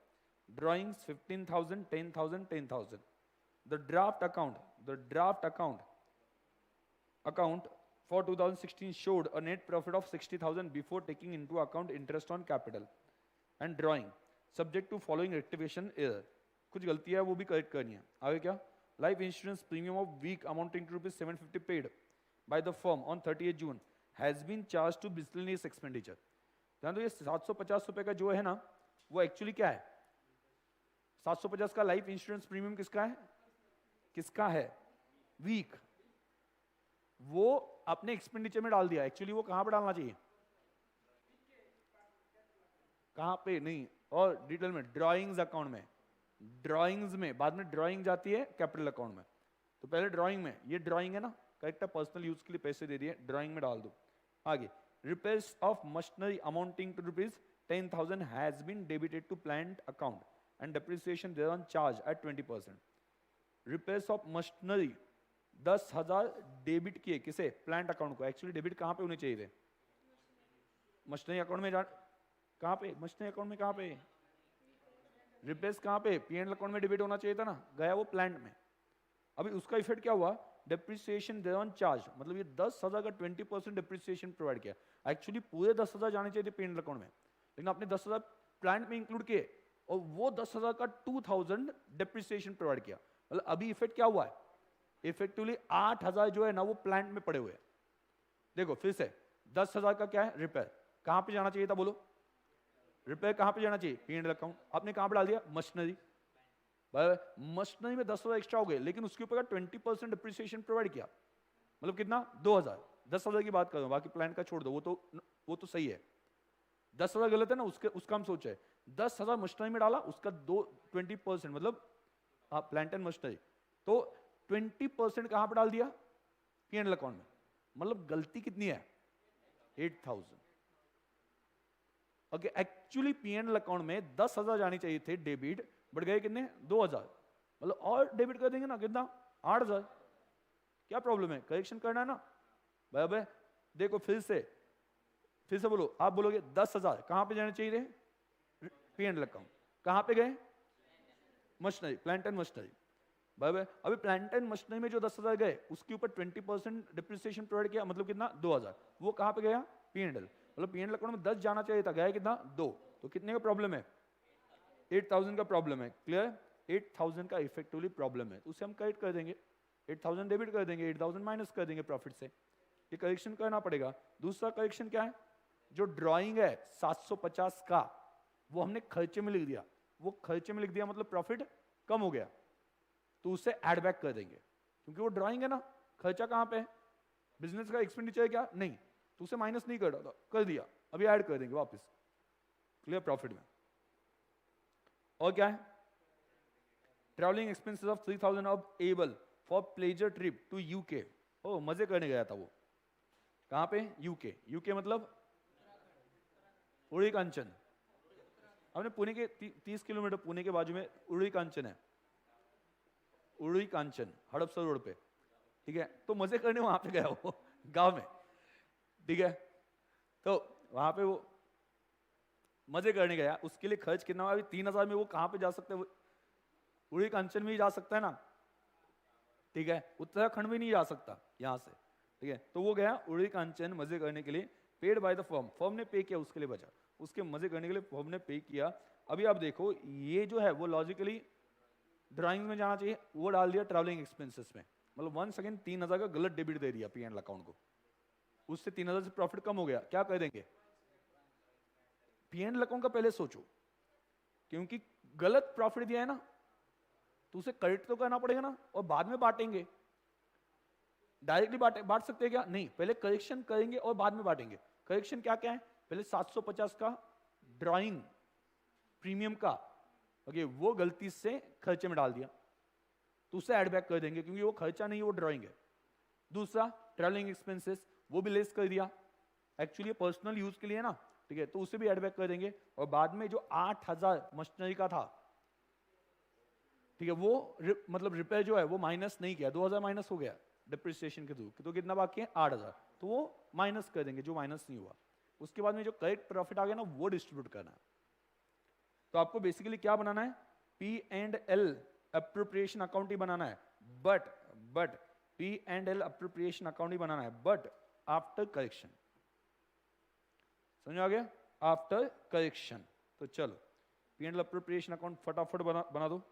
drawings 15,000, 10,000, 10,000. The draft account for 2016 showed a net profit of 60,000 before taking into account interest on capital and drawing, subject to following rectification error. कुछ गलती है वो भी करेक्ट करनी है। आगे क्या? Life insurance premium of weak amounting to ₹750 paid by the firm on 30th June has been charged to miscellaneous expenditure. ध्यान दो, ये 750 रुपए का जो है ना, वो एक्चुअली क्या है? 750 का लाइफ इंश्योरेंस प्रीमियम किसका है? किसका है? वीक। वो अपने एक्सपेंडिचर में डाल दिया, एक्चुअली वो कहां पर डालना चाहिए? कहाँ पे नहीं, और डिटेल में ड्राइंग्स अकाउंट में, ड्राइंग्स में, बाद में ड्राइंग जाती है कैपिटल अकाउंट में, तो पहले ड्राइंग में, ये ड्राइंग है ना, करेक्ट है, पर्सनल यूज के लिए पैसे दे दिए, ड्राइंग में डाल दो। आगे, repairs of machinery amounting to ₹10,000 has been debited to plant account and depreciation thereon charge at 20%। Repairs of machinery 10,000 debit किए, किसे? प्लांट अकाउंट को। एक्चुअली डेबिट कहाँ पे होने चाहिए थे? मशीनरी अकाउंट में। कहाँ पे? मशीनरी अकाउंट में। कहाँ पे? रिपेयर्स कहाँ पे? P&L अकाउंट में डेबिट होना चाहिए था ना, गया वो प्लांट में। अभी उसका इफेक्ट क्या हुआ? डेप्रिसिएशन देयर ऑन चार्ज, मतलब ये 10,000 का 20% डेप्रिसिएशन प्रोवाइड किया। एक्चुअली पूरे 10,000 जाने चाहिए थे P&L अकाउंट में, लेकिन आपने 10,000 प्लांट में इंक्लूड किए और वो 10,000 का 2,000 डेप्रिसिएशन प्रोवाइड किया। मतलब अभी इफेक्ट क्या हुआ है? इफेक्टिवली 8,000 जो है ना वो प्लांट में पड़े हुए हैं। देखो फिर से, 10,000 का क्या है? रिपेयर। कहां पे जाना चाहिए था बोलो? रिपेयर कहां पे जाना चाहिए? P&L account. आपने कहां पे डाल दिया? मशीनरी। मशीनरी में 10,000 एक्स्ट्रा हो गए, लेकिन उसके ऊपर 20% डिप्रिसिएशन प्रोवाइड किया, मतलब कितना? 2,000। 10,000 की बात कर रहा हूं, बाकी प्लान का छोड़ दो, वो तो सही है। 10,000 गलत है ना, उसका हम सोचे 10,000 मशीनरी में डाला, उसका 20% मतलब प्लांट एंड मशीनरी, तो 20% कहां पे डाल दिया? P&L अकाउंट में। मतलब गलती कितनी है? 8,000। ओके, एक्चुअली P&L अकाउंट में 10,000 जानी चाहिए थे डेबिट, बढ़ गए कितने? 2,000। मतलब और डेबिट कर देंगे ना, कितना? 8,000। क्या प्रॉब्लम है? करेक्शन करना है ना भाई। देखो फिर से बोलो, आप बोलोगे 10,000 कहां पे जाने चाहिए थे? P&L account. कहां पे गए? Machinery, plant and machinery. भाई अभी प्लांट एंड मशीनरी में जो 10,000 गए, उसके ऊपर 20% डिप्रिसिएशन प्रोवाइड किया, मतलब कितना? 2,000। वो कहां पे गया? P&L। मतलब P&L अकाउंट में 10 जाना चाहिए था, गया कितना? 2। तो कितने का प्रॉब्लम है? 8,000 का प्रॉब्लम है। क्लियर? 8,000 का इफेक्टिवली प्रॉब्लम है, तो उसे हम करेक्ट कर देंगे। 8,000 डेबिट कर देंगे, 8,000 माइनस कर देंगे प्रॉफिट से। ये करेक्शन करना पड़ेगा। दूसरा करेक्शन क्या है? जो ड्राइंग है 750 का, वो हमने खर्चे में लिख दिया। वो खर्चे में लिख दिया मतलब प्रॉफिट कम हो गया, तो उसे एड बैक कर देंगे, क्योंकि वो ड्राइंग है ना। खर्चा कहां पे है? बिजनेस का एक्सपेंडिचर क्या? नहीं, तो उसे माइनस नहीं कर दिया, अभी ऐड कर देंगे वापस। क्लियर? प्रॉफिट में। और क्या है? Travelling expenses of 3,000 of able for pleasure trip to UK. Oh, मजे करने गया था वो। कहां पे? यूके। यूके मतलब उड़ी कांचन। हमने पुणे के 30 किलोमीटर पुणे के बाजू में उड़ी कांचन है। उड़ी कांचन हड़पसर रोड पे, ठीक है। तो मजे करने वहां पे गया वो गांव में, ठीक है। तो वहां पे वो मजे करने गया, उसके लिए खर्च कितना हुआ? अभी 3,000 में वो कहां पे जा सकता है? उड़ी कांचन में ही जा सकता है ना, ठीक है। उत्तराखंड में नहीं जा सकता यहां से, ठीक है। तो वो गया उड़ी कांचन मजे करने के लिए, paid by the firm. Firm ने पे किया उसके लिए, बचा उसके मजे करने के लिए फर्म ने पे किया। अभी आप देखो, ये जो है वो लॉजिकली ड्राइंग में जाना चाहिए, वो डाल दिया ट्रैवलिंग एक्सपेंसेस में। मतलब वन सेकेंड 3,000 का गलत डेबिट दे दिया P&L अकाउंट को, उससे 3,000 से प्रॉफिट कम हो गया। क्या कर देंगे? P&L अकाउंट का पहले सोचो, क्योंकि गलत प्रॉफिट दिया है ना, तो उसे करेक्ट तो करना पड़ेगा ना, और बाद में बांटेंगे। डायरेक्टली बांट सकते हैं क्या? नहीं, पहले करेक्शन करेंगे और बाद में बांटेंगे। करेक्शन क्या क्या है? पहले 750 का ड्राइंग प्रीमियम का, ओके, वो गलती से खर्चे में डाल दिया, तो उसे ऐड बैक कर देंगे, क्योंकि वो खर्चा नहीं है, वो ड्राइंग है। दूसरा ट्रैवलिंग एक्सपेंसेस, वो भी लेस कर दिया, एक्चुअली पर्सनल यूज के लिए ना, ठीक है, तो उसे भी ऐड बैक कर देंगे। और बाद में जो 8,000 मशीनरी का था, ठीक है, वो मतलब रिपेयर जो है वो माइनस नहीं किया, 2,000 माइनस हो गया डिप्रिसिएशन के थ्रू, तो कितना बाकी है? 8,000। तो वो माइनस कर देंगे जो माइनस नहीं हुआ। उसके बाद में जो करेक्ट प्रॉफिट आ गया ना, वो डिस्ट्रीब्यूट करना है। तो आपको बेसिकली क्या बनाना है? P&L अप्रोप्रिएशन अकाउंट ही बनाना है, बट P&L अप्रोप्रिएशन अकाउंट ही बनाना है, बट आफ्टर करेक्शन। समझ आ गया? After correction. तो चलो P&L अप्रोप्रिएशन अकाउंट फटाफट बना दो।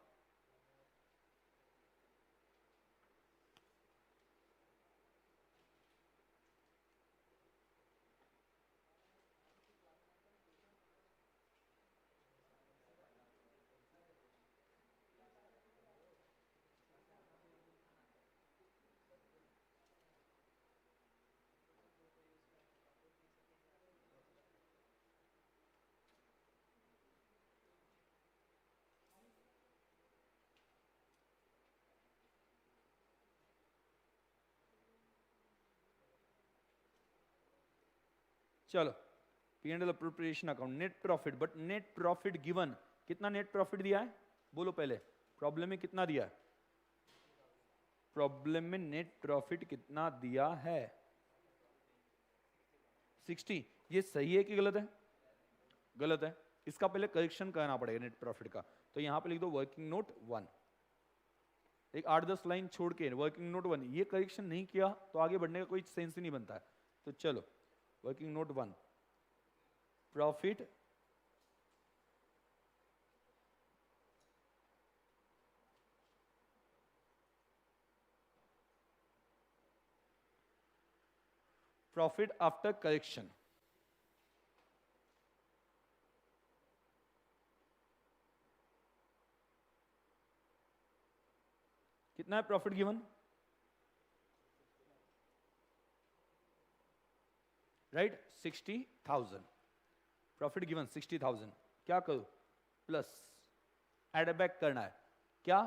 चलो P&L appropriation account, net profit, but net profit given, कितना नेट प्रॉफिट दिया है बोलो पहले, प्रॉब्लम में कितना दिया है, प्रॉब्लम में नेट प्रॉफिट कितना दिया है 60, ये सही है कि गलत है, गलत है, इसका पहले करेक्शन करना पड़ेगा नेट प्रॉफिट का, तो यहां पे लिख दो वर्किंग नोट 1, एक 8-10 लाइन छोड़ के वर्किंग नोट 1, ये करेक्शन नहीं किया तो आगे बढ़ने का कोई सेंस ही नहीं बनता है, तो चलो working note 1, profit profit after correction, कितना है profit given, right 60,000, profit given 60,000, क्या करो प्लस एड बैक करना है, क्या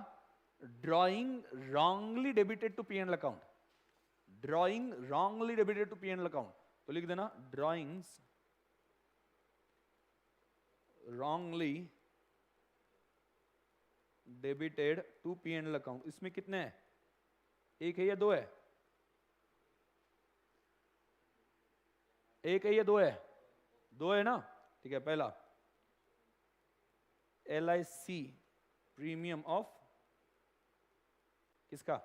drawing wrongly debited to P&L account, drawing wrongly debited to P&L account, तो लिख देना drawings wrongly debited to P&L account, इसमें कितने हैं, एक है या दो है, एक है या दो है, दो है ना, ठीक है, पहला LIC प्रीमियम ऑफ किसका,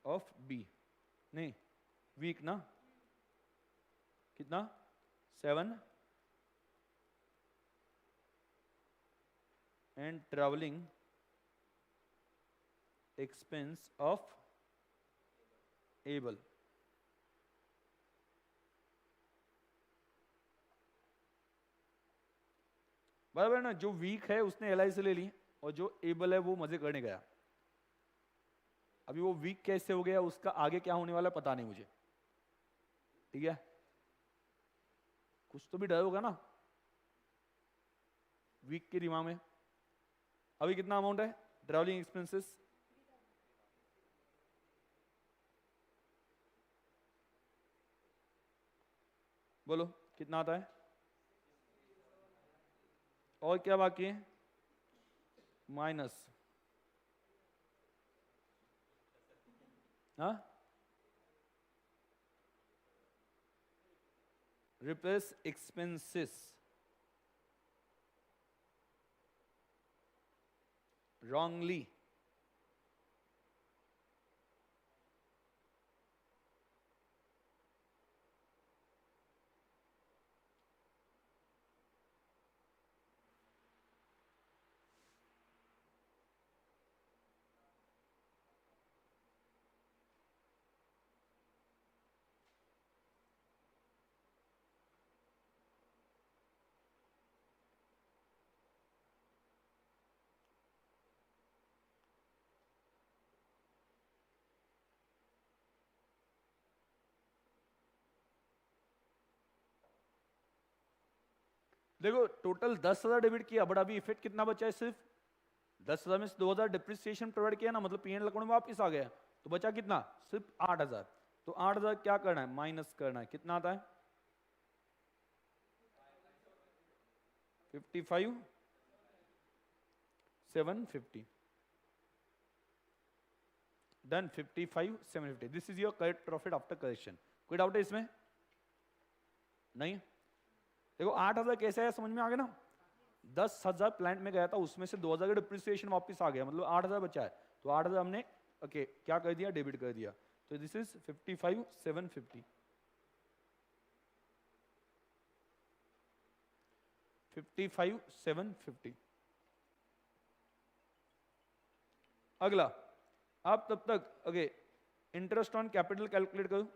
ऑफ बी, नहीं वीक ना, कितना 7, and travelling expense of able, बराबर ना, जो वीक है उसने LI से ले ली और जो एबल है वो मजे करने गया, अभी वो वीक कैसे हो गया, उसका आगे क्या होने वाला पता नहीं मुझे, ठीक है, कुछ तो भी डर होगा ना वीक के दिमाग में, अभी कितना अमाउंट है ट्रैवलिंग एक्सपेंसेस, बोलो कितना आता है, और क्या बाकी है, माइनस, हाँ रिप्लेस एक्सपेंसेस wrongly, देखो टोटल 10,000 डेबिट किया, बट अभी इफेक्ट कितना बचा है, सिर्फ 10,000 में से 2,000 डिप्रिसिएशन प्रोवाइड किया ना, मतलब P&L अकाउंट में वापस आ गया, तो बचा कितना, सिर्फ 8,000, तो 8,000 क्या करना है, माइनस करना है, कितना आता है 55,750, done 55,750, this is your correct profit after correction, कोई डाउट है इसमें, नहीं, देखो 8,000 कैसे है समझ में आ गया ना, 10,000 प्लांट में गया था, उसमें से 2,000 का डिप्रिसिएशन वापस आ गया, मतलब 8,000 बचा है, तो 8,000 हमने ओके क्या कर दिया, डेबिट कर दिया, तो दिस इज 55,750, 55,750, अगला आप तब तक okay interest on capital calculate करो,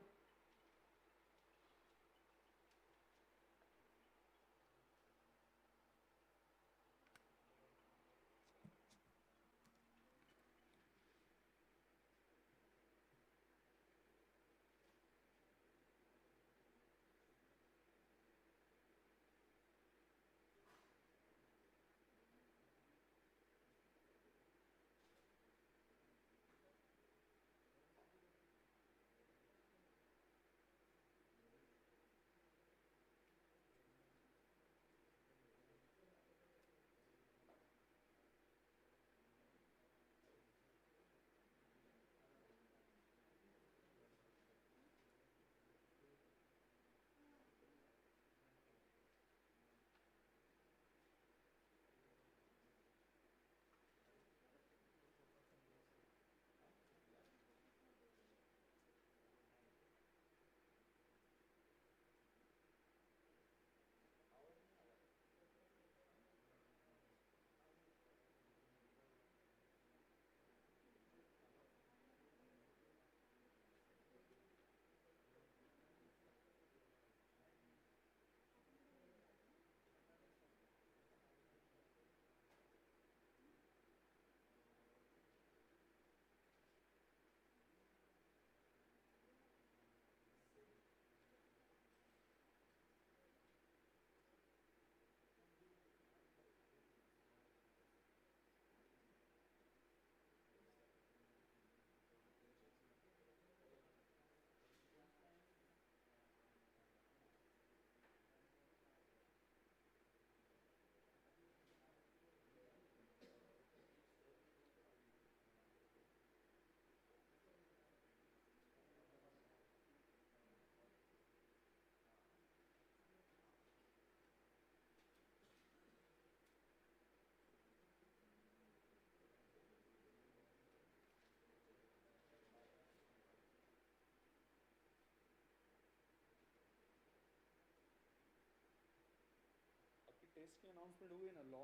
टेस्ट की अनाउंसमेंट हुई ना लॉ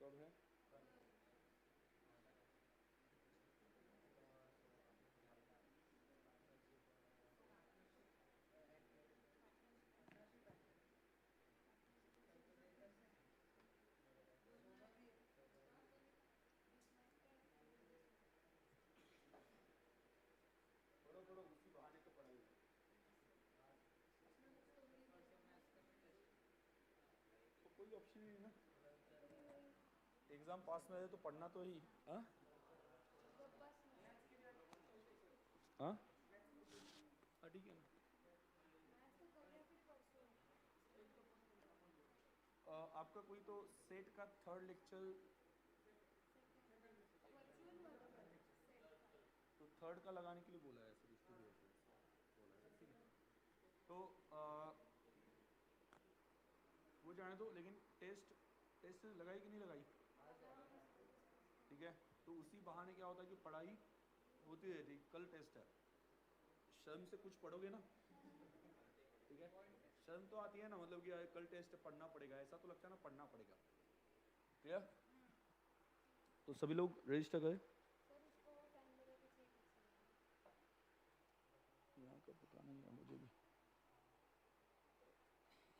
कब है? तो कोई ऑप्शन ही नहीं ना, एग्जाम पास में है तो पढ़ना तो ही। हाँ हाँ ठीक है ना। आपका कोई तो सेट का थर्ड लेक्चर, तो थर्ड का लगाने के लिए बोला है सर, इसके लिए बोला है, ठीक है। तो वो जाने दो, लेकिन टेस्ट टेस्ट लगाई कि नहीं लगाई? ठीक है, तो उसी बहाने क्या होता है कि पढ़ाई होती रहती। कल टेस्ट है, शर्म से कुछ पढ़ोगे ना, ठीक है, शर्म तो आती है ना, मतलब कि यार कल टेस्ट पढ़ना पड़ेगा, ऐसा तो लगता है ना, पढ़ना पड़ेगा। क्लियर? तो सभी लोग रजिस्टर करें। यहाँ का पता नहीं है मुझे भी,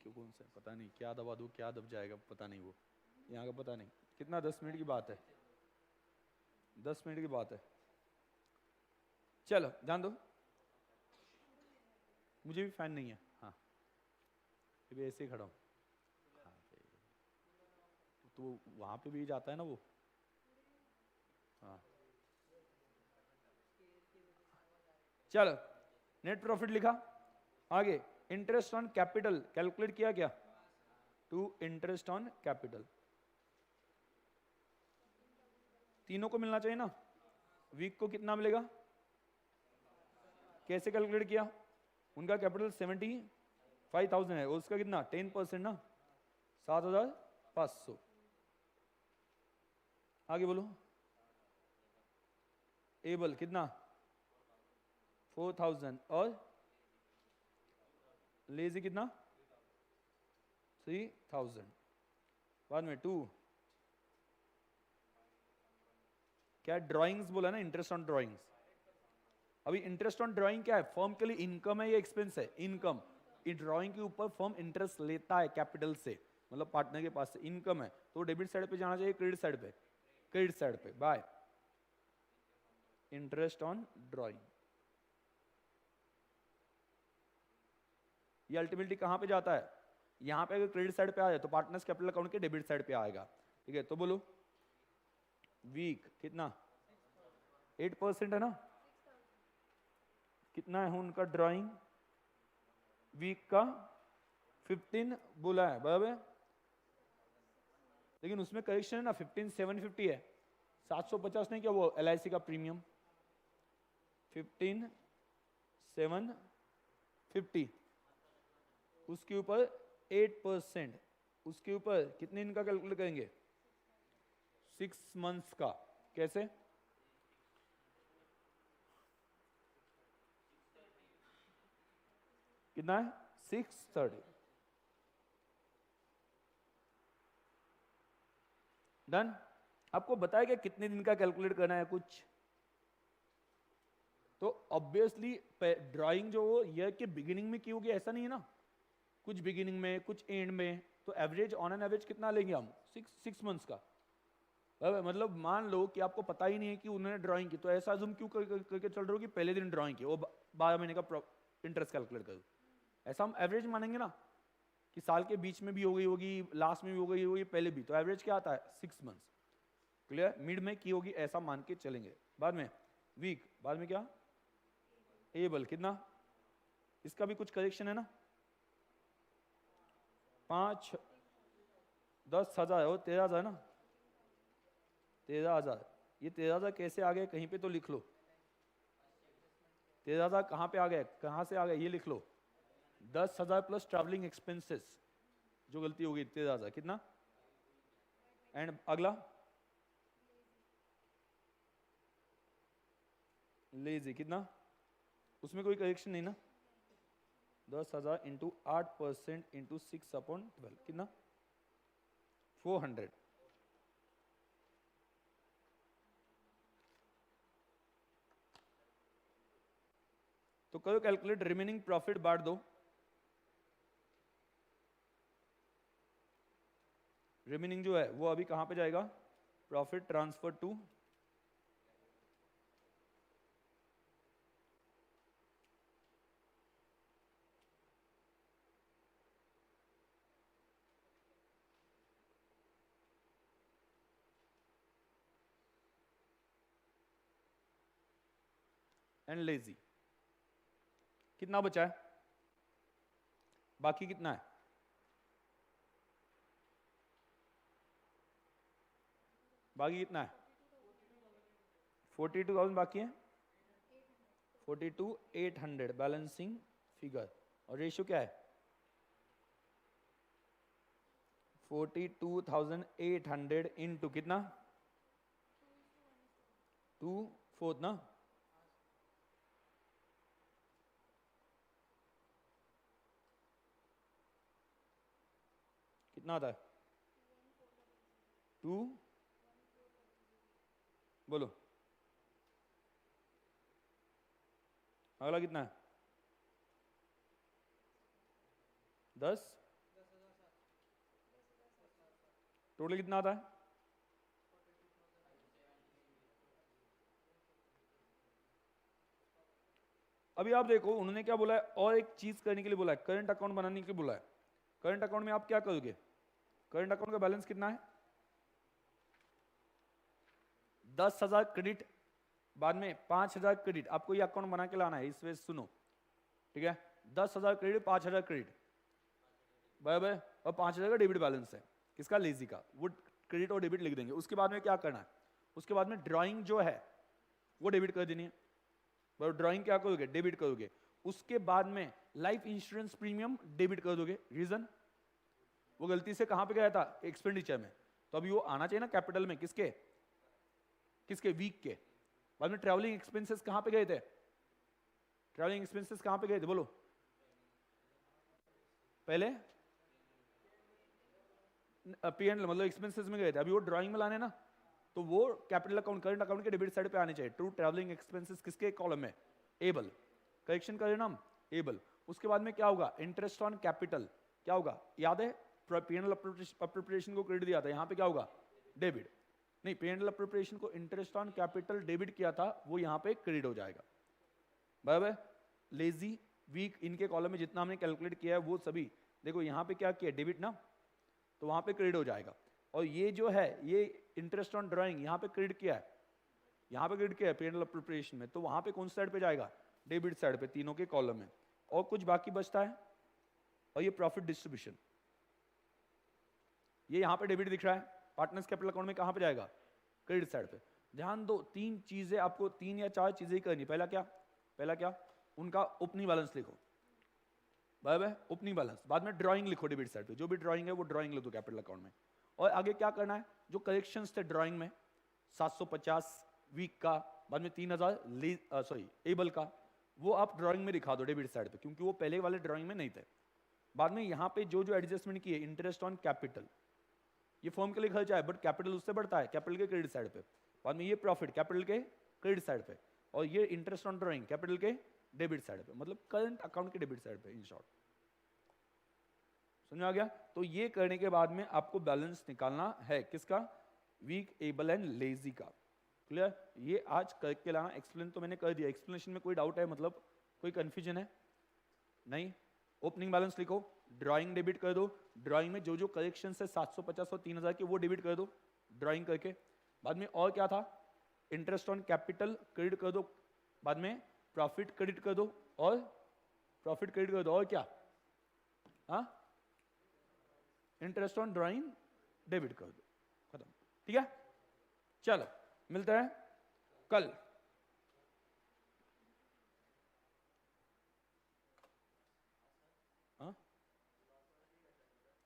क्यों कौन सा पता नहीं, क्या दबा दूँ क्या दब जाएगा पता नहीं, वो यहाँ का पता नहीं। कितना 10 मिनट की बात है, 10 मिनट की बात है। चलो ध्यान दो, मुझे भी फैन नहीं है। हाँ भी ऐसे ही खड़ा हूँ। हाँ तो वहाँ पे भी जाता है ना वो। हाँ चलो, नेट प्रॉफिट लिखा, आगे इंटरेस्ट ऑन कैपिटल कैलकुलेट किया क्या? टू इंटरेस्ट ऑन कैपिटल, तीनों को मिलना चाहिए ना। वीक को कितना मिलेगा, कैसे कैलकुलेट किया? उनका कैपिटल 75,000 है, उसका कितना 10% ना, 7,500। आगे बोलो, एबल कितना 4,000 और लेजी कितना 3,000। बाद में 2 क्या ड्राइंग्स बोला ना, इंटरेस्ट ऑन ड्राइंग्स। अभी इंटरेस्ट ऑन ड्राइंग क्या है, फर्म के लिए इनकम है या एक्सपेंस है? इनकम। इस ड्राइंग के ऊपर फर्म इंटरेस्ट लेता है कैपिटल से, मतलब पार्टनर के पास से इनकम है, तो डेबिट साइड पे जाना चाहिए क्रेडिट साइड पे? क्रेडिट साइड पे। बाय इंटरेस्ट ऑन ड्राइंग, ये अल्टीमेटली कहां पे जाता है? यहां पे अगर क्रेडिट साइड पे आ जाए तो पार्टनर्स कैपिटल अकाउंट के डेबिट साइड पे आएगा। ठीक है, तो बोलो वीक कितना 8% है ना, कितना है उनका ड्राइंग वीक का 15 बोला है बराबर, लेकिन उसमें करेक्शन है ना, 15,750 है, 750 नहीं क्या वो LIC का प्रीमियम, 15,750 उसके ऊपर 8%, उसके ऊपर कितने दिन का कैलकुलेट करेंगे? 6 मंथ्स का। कैसे? कितना है 630। डन। आपको बताया क्या कितने दिन का कैलकुलेट करना है कुछ? तो ऑब्वियसली ड्राइंग जो ईयर के बिगिनिंग में की होगी ऐसा नहीं है ना, कुछ बिगिनिंग में कुछ एंड में, तो एवरेज ऑन एन एवरेज कितना लेंगे हम? 6 मंथ्स का। मतलब मान लो कि आपको पता ही नहीं है कि उन्होंने ड्राइंग की, तो ऐसा अज्यूम क्यों करके चल रहे हो कि पहले दिन ड्राइंग की, वो 12 महीने का इंटरेस्ट कैलकुलेट करो? ऐसा हम एवरेज मानेंगे ना कि साल के बीच में भी हो गई होगी, लास्ट में भी हो गई होगी, पहले भी, तो एवरेज क्या आता है 6 मंथ्स। क्लियर? मिड में की होगी ऐसा मान के चलेंगे। बाद में वीक, बाद में क्या एबल कितना, इसका भी कुछ करेक्शन है ना, 5 10 हजार और 13,000 ना, 13,000। ये 13,000 कैसे आ गए कहीं पे तो लिख लो, 13,000 कहाँ पे आ गए, कहाँ से आ गए ये लिख लो, 10,000 प्लस ट्रैवलिंग एक्सपेंसेस, जो गलती होगी 13,000 कितना। एंड अगला लेजी कितना, उसमें कोई करेक्शन नहीं ना, 10,000 इंटू 8% इंटू 6/12 कितना 400। तो करो कैलकुलेट, रिमेनिंग प्रॉफिट बांट दो। रिमेनिंग जो है वो अभी कहां पे जाएगा, profit transfer to and lazy. कितना बचा है, बाकी कितना है, बाकी कितना है 42,000 बाकी है, 42,800 बैलेंसिंग फिगर। और रेशियो क्या है 42,800 इंटू कितना 2/4 ना। कितना आता है 2, बोलो अगला कितना है 10, टोटल कितना आता है, अभी आप देखो उन्होंने क्या बोला है, और एक चीज करने के लिए बोला है, करंट अकाउंट बनाने के लिए बोला है। करंट अकाउंट में आप क्या करोगे, करंट अकाउंट का बैलेंस कितना है 10,000 क्रेडिट, बाद में 5,000 क्रेडिट। आपको ये अकाउंट बना के लाना है, इस वजह से सुनो, ठीक है। 10,000 क्रेडिट, 5,000 क्रेडिट, बराबर, और 5,000 का डेबिट बैलेंस है, किसका लेजी का, वो क्रेडिट और डेबिट लिख देंगे। उसके बाद में क्या करना है, उसके बाद में ड्राइंग जो है वो डेबिट कर देनी है, बराबर। ड्राइंग क्या करोगे, डेबिट करोगे। उसके बाद में लाइफ इंश्योरेंस प्रीमियम डेबिट कर दोगे। रीजन, वो गलती से कहां पे गया था, एक्सपेंडिचर में, तो अभी वो आना चाहिए ना कैपिटल में, किसके किसके वीक के। बाद में ट्रैवलिंग एक्सपेंसेस कहां पे गए थे, ट्रैवलिंग एक्सपेंसेस कहां पे गए थे, बोलो पहले P&L मतलब एक्सपेंसेस में गए थे, अभी वो ड्राइंग में लाने ना, तो वो कैपिटल अकाउंट करंट अकाउंट के डेबिट साइड पे आने चाहिए। ट्रू ट्रैवलिंग एक्सपेंसेस किसके कॉलम में, एबल, करेक्शन करें ना हम, एबल। उसके बाद में क्या होगा, इंटरेस्ट ऑन कैपिटल, क्या होगा याद है, P&L अप्रोप्रिएशन को क्रेडिट दिया था, यहाँ पे क्या होगा डेबिट, नहीं P&L अप्रोप्रिएशन को इंटरेस्ट ऑन कैपिटल डेबिट किया था, वो यहाँ पे क्रेडिट हो जाएगा, बराबर। लेजी वीक इनके कॉलम में जितना हमने कैलकुलेट किया है वो सभी देखो यहाँ पे क्या किया डेबिट ना, तो वहां पे क्रेडिट हो जाएगा। और ये जो है ये इंटरेस्ट ऑन ड्राइंग यहाँ पे क्रेडिट किया है, यहाँ पे क्रेडिट किया है P&L अप्रोप्रिएशन में, तो वहां पे कौन सी साइड पे जाएगा, डेबिट साइड पे, तीनों के कॉलम में। और कुछ बाकी बचता है, और ये प्रॉफिट डिस्ट्रीब्यूशन, ये यहाँ पे डेबिट दिख रहा है, पार्टनर्स कैपिटल अकाउंट में कहाँ पे जाएगा, क्रेडिट साइड पे। ध्यान दो, तीन चीजें आपको, 3 या 4 चीजें ही करनी। पहला क्या, उनका ओपनिंग बैलेंस लिखो, बराबर, ओपनिंग बैलेंस। बाद में ड्राइंग लिखो डेबिट साइड पे, जो भी ड्राइंग है वो ड्राइंग लिख दो कैपिटल अकाउंट में। और आगे क्या करना है, जो कलेक्शंस थे ड्राइंग में 750 वीक का, बाद में 3,000 एबल का, वो आप ड्राइंग में दिखा दो डेबिट साइड पे, क्योंकि वो पहले वाले ड्राइंग में नहीं थे। बाद में यहाँ पे जो जो एडजस्टमेंट किए, इंटरेस्ट ऑन कैपिटल, ये फॉर्म के लिए खर्चा है बट कैपिटल उससे बढ़ता है, कैपिटल के क्रेडिट साइड पे। बाद में ये प्रॉफिट कैपिटल के क्रेडिट साइड पे, और ये इंटरेस्ट ऑन ड्राइंग कैपिटल के डेबिट साइड पे, मतलब करंट अकाउंट के डेबिट साइड पे, इन शॉर्ट। समझ आ गया। तो ये करने के बाद में आपको बैलेंस निकालना है किसका, वीक, एबल एंड लेजी का। क्लियर, ये आज करके लाना। एक्सप्लेन तो मैंने कर दिया, एक्सप्लेनेशन में कोई डाउट है, मतलब कोई कंफ्यूजन है नहीं। ओपनिंग बैलेंस लिखो, ड्राइंग डेबिट कर दो, ड्राइंग में जो जो करेक्शन है 750 और 3,000 के वो डेबिट कर दो ड्राइंग करके। बाद में और क्या था, इंटरेस्ट ऑन कैपिटल क्रेडिट कर दो, बाद में प्रॉफिट क्रेडिट कर दो, और प्रॉफिट क्रेडिट कर दो, और क्या, हाँ इंटरेस्ट ऑन ड्राइंग डेबिट कर दो, खत्म। ठीक है, चलो मिलते हैं कल।